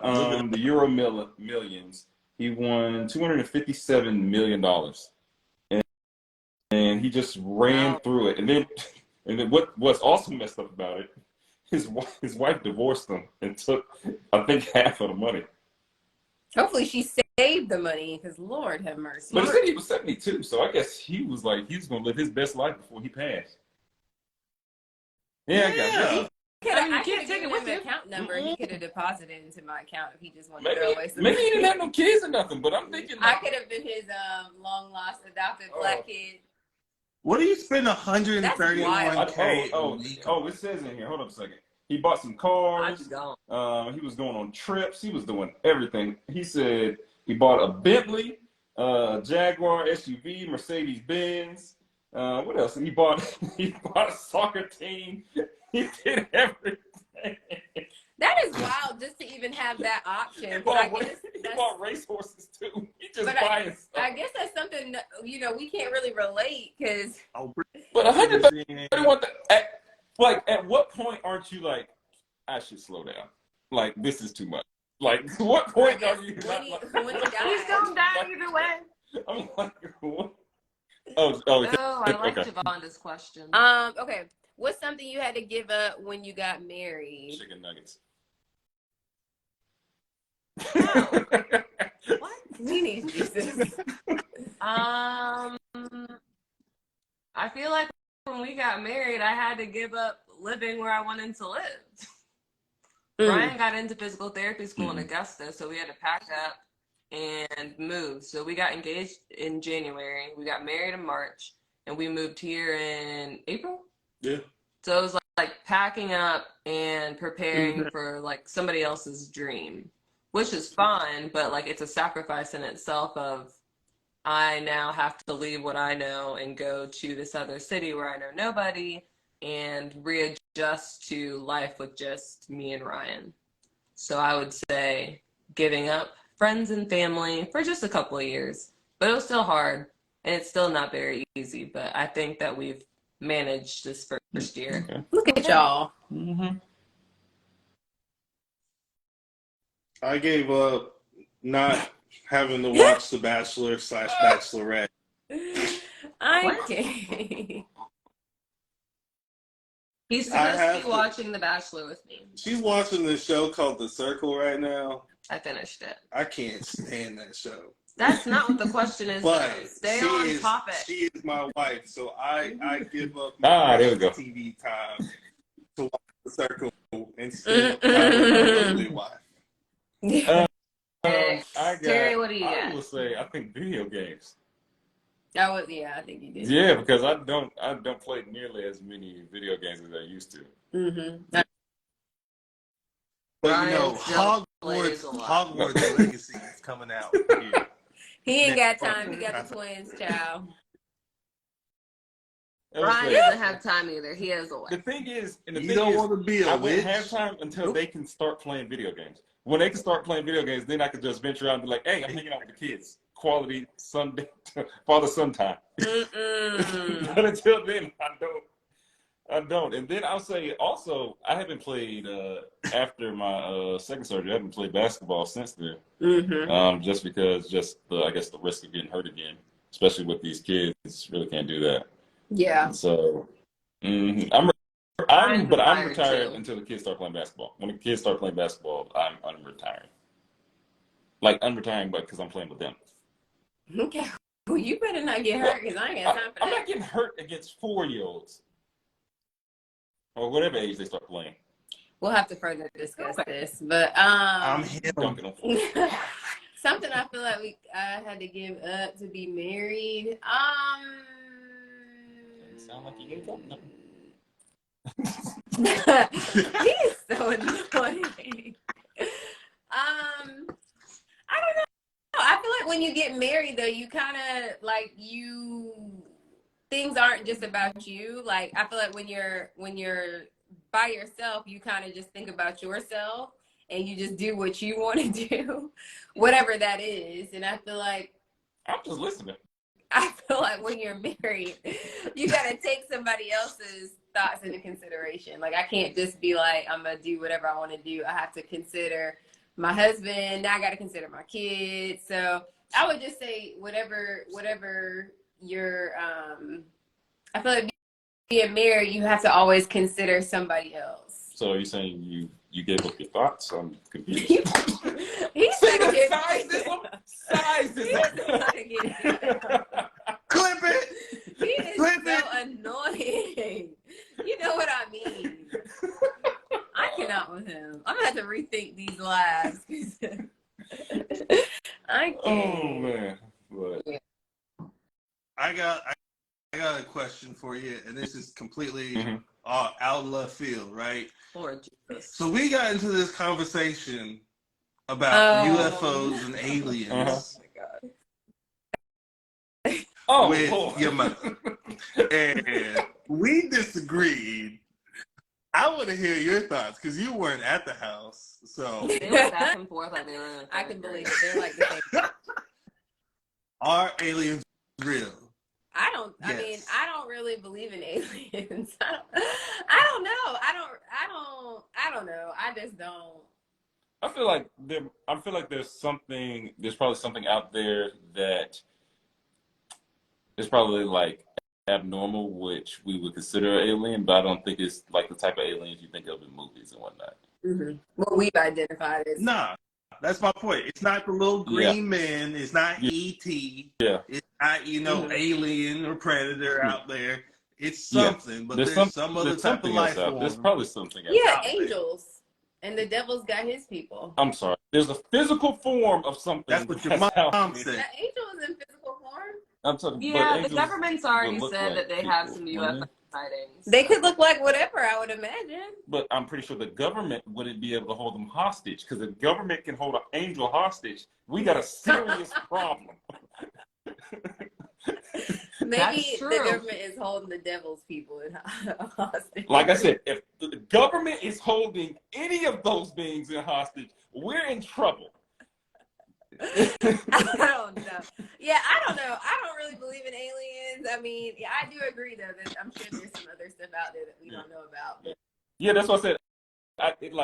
the Euro Millions. He won $257 million. And he just ran through it. And then what's also messed up about it, his wife divorced him and took, I think, half of the money. Hopefully she saved the money, because Lord have mercy. But he said he was 72, so I guess he was going to live his best life before he passed. Yeah. I can't take it with him. Account number. He could have deposited into my account if he just wanted to throw away some. Maybe he didn't have no kids or nothing, but I'm thinking I could have been his long lost adopted black kid. What do you spend $131K a week? Oh, it says in here. Hold up a second. He bought some cars. He was going on trips. He was doing everything. He said he bought a Bentley, Jaguar SUV, Mercedes Benz. What else? He bought a soccer team. He did everything. That is wild, just to even have that option. He bought racehorses too. He just buying stuff. I guess that's something we can't really relate, because. But 131. Like, at what point aren't you like, I should slow down? Like, this is too much. Like, what point are you not like? When he died, he's gonna die either way. I'm like, what? I like Javonda's question. Okay. What's something you had to give up when you got married? Chicken nuggets. What? We need Jesus. I feel like when we got married, I had to give up living where I wanted to live. Ryan got into physical therapy school in Augusta, so we had to pack up and move. So we got engaged in January. We got married in March, and we moved here in April. Yeah. So it was like packing up and preparing for like somebody else's dream, which is fine, but like it's a sacrifice in itself of I now have to leave what I know and go to this other city where I know nobody and readjust to life with just me and Ryan. So I would say giving up friends and family for just a couple of years, but it was still hard and it's still not very easy, but I think that we've managed this first year. Okay. Look at y'all. I gave up not having to watch The Bachelor / Bachelorette. I can't. He's supposed to be watching The Bachelor with me. She's watching this show called The Circle right now. I finished it. I can't stand that show. That's not what the question is. But stay on topic. She is my wife, so I give up there we go. TV time to watch The Circle and spend time with my lovely wife. Terry, what do you got? I will say, I think video games. I think you did. Yeah, because I don't play nearly as many video games as I used to. But Hogwarts Legacy is coming out here. He ain't got time. He got the twins, child. Ryan doesn't have time either. He has a wife. The thing is, you don't want to be a witch. I won't have time until they can start playing video games. When they can start playing video games, then I can just venture out and be like, hey, I'm hanging out with the kids. Quality Sunday, father-son time. But until then, I don't. And then I'll say also, I haven't played, after my second surgery, I haven't played basketball since then. Just because, I guess the risk of getting hurt again, especially with these kids, really can't do that. Yeah. So, I'm retired until the kids start playing basketball. When the kids start playing basketball, I'm retiring. Like, I'm retiring, but because I'm playing with them. Okay. Well, you better not get hurt, because I ain't got time for that. I'm not getting hurt against 4-year-olds. Or whatever age they start playing. We'll have to further discuss this. But I'm him. Something I feel like I had to give up to be married. Doesn't sound like you gave up nothing. He is so annoying. I don't know. I feel like when you get married, though, you kind of like things aren't just about you. Like I feel like when you're by yourself, you kind of just think about yourself and you just do what you want to do, whatever that is. And I feel like I'm just listening. I feel like when you're married, you got to take somebody else's thoughts into consideration. Like I can't just be like, I'm going to do whatever I want to do. I have to consider my husband. Now I got to consider my kids. So I would just say whatever you're, I feel like being married, you have to always consider somebody else. So are you saying you gave up your thoughts? I'm confused. He's trying to size this. Clip it. He is Clip so it. annoying. You know what I mean? I cannot with him. I'm gonna have to rethink these lives. I can't. Oh man. But I got a question for you, and this is completely out of left field, right? Lord Jesus. So we got into this conversation about UFOs and aliens with your mother, and we disagreed. I want to hear your thoughts because you weren't at the house, so They went back and forth like they were in I can believe it. They're like the same. Are aliens real? I mean, I don't really believe in aliens. I don't know. I don't know. I just don't. I feel like there's probably something out there that is probably like abnormal, which we would consider an alien, but I don't think it's like the type of aliens you think of in movies and whatnot. Mm-hmm. What we've identified as. Nah, that's my point. It's not the little green man. It's not E.T. Yeah. It's not, alien or predator out there. It's something, but there's some other type of life form. There's probably something else. Yeah, angels. And the devil's got his people. I'm sorry. There's a physical form of something. That's what your mom said. The angel is in physical form? I'm talking, yeah, the government's already said like that they have some UFO sightings. They could look like whatever, I would imagine. But I'm pretty sure the government wouldn't be able to hold them hostage, because if the government can hold an angel hostage, we got a serious problem. Maybe the government is holding the devil's people in hostage. Like I said, if the government is holding any of those beings in hostage, we're in trouble. I don't know. Yeah, I don't know. I don't really believe in aliens. I mean, yeah, I do agree though that I'm sure there's some other stuff out there that we don't know about. But... Yeah, that's what I said.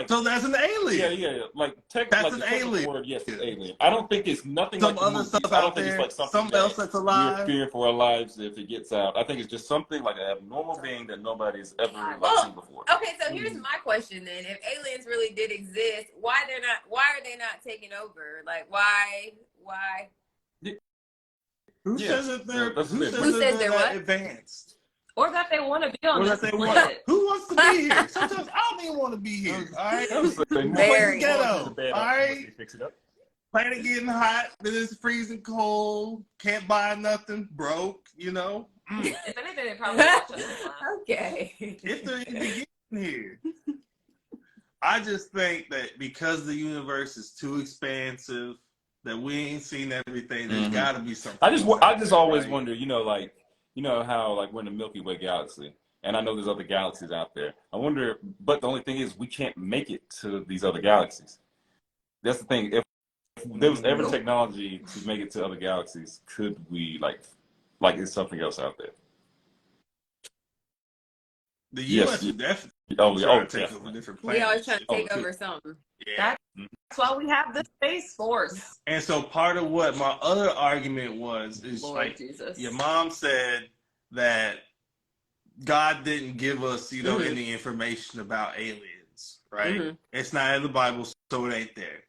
So that's an alien. Yeah. Like that's an alien. Word, yes, it's alien. I don't think it's nothing. Some like other stuff out there. Like something else that's alive. We're fearing for our lives if it gets out. I think it's just something like an abnormal being that nobody's ever seen before. Okay, so here's my question then: if aliens really did exist, why are they not taking over? Like why? Who says that they're what? Advanced? Or that they want to be on this planet. Who wants to be here? Sometimes I don't even want to be here. All right, very ghetto. All right, fix it up. Planet getting hot. Then it's freezing cold. Can't buy nothing. Broke. If anything, they probably watch us. Okay. If they're even getting here. I just think that because the universe is too expansive, that we ain't seen everything. There's got to be something. I just always wonder, how like we're in the Milky Way galaxy, and I know there's other galaxies out there. I wonder, but the only thing is we can't make it to these other galaxies. That's the thing. If there was ever technology to make it to other galaxies, could we like is something else out there? The U.S. would definitely take over different planets. We always try to take over something. Yeah. That's why we have the Space Force. And so part of what my other argument is Lord Jesus. Your mom said that God didn't give us, any information about aliens, right? Mm-hmm. It's not in the Bible, so it ain't there.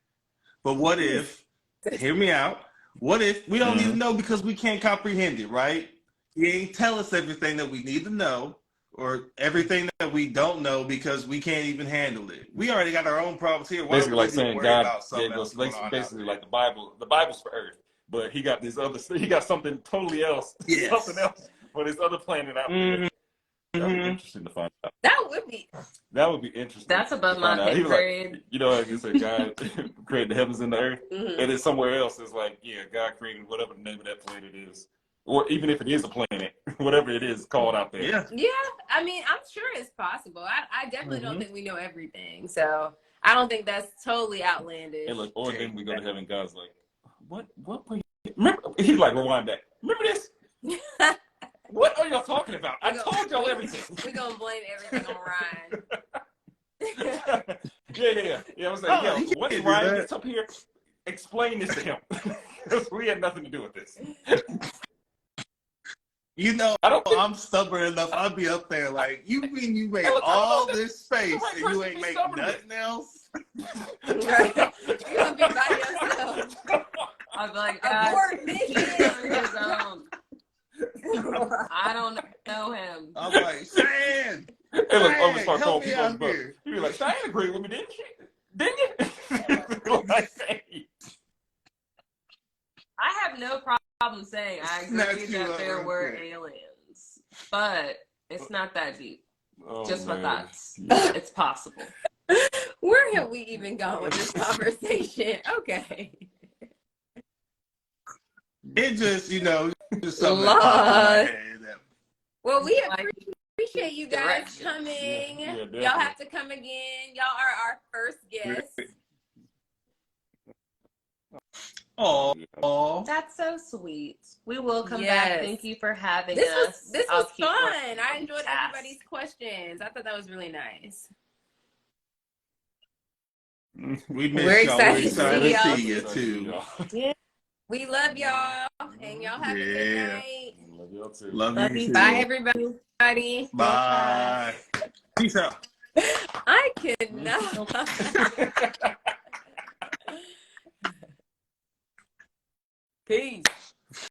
But what if, hear me out, what if we don't need to know because we can't comprehend it, right? He ain't tell us everything that we need to know, or everything that we don't know because we can't even handle it. We already got our own problems here. Why basically, like saying God gave us basically like the Bible's for Earth, but he got he got something totally else, something else for this other planet out there. That'd be interesting to find out. That would be interesting. That's above my pay grade. Like, you know, like it's a God created the heavens and the earth, and then somewhere else is like, yeah, God created whatever the name of that planet is, or even if it is a planet, whatever it is called out there. Yeah. I mean, I'm sure it's possible. I definitely don't think we know everything, so I don't think that's totally outlandish. And look, or then we go to heaven, God's like, what were you? Remember? He's like, rewind that. Remember this? What are y'all talking about? I told y'all everything. We're gonna blame everything on Ryan. Yeah. I was like, yo, once Ryan gets up here, explain this to him. Because we had nothing to do with this. You know, I'm stubborn enough. I'll be up there like, you mean you make all this space and you ain't make nothing else? You're gonna be by yourself. I'll be like, God, his own. I don't know him. I'm like, Cheyenne! Hey, look, I'm gonna start help calling me people, out but here. you'd be like, Cheyenne agreed with me, didn't she? Didn't you? Like, hey. I have no problem saying I agree that there were aliens, but it's not that deep. Just my thoughts. Yeah. It's possible. Where have we even gone with this conversation? Okay. It just, you know, just something that popped in my head. Well, we appreciate you guys coming. Y'all have to come again. Y'all are our first guests. Oh, that's so sweet. We will come back. Thank you for having us. This was fun. I enjoyed everybody's questions. I thought that was really nice. We miss We're y'all. excited to see you too. Yeah. We love y'all, and y'all have a good night. Love y'all too. Love you too. Bye, everybody. Bye. Peace out. I cannot. Peace.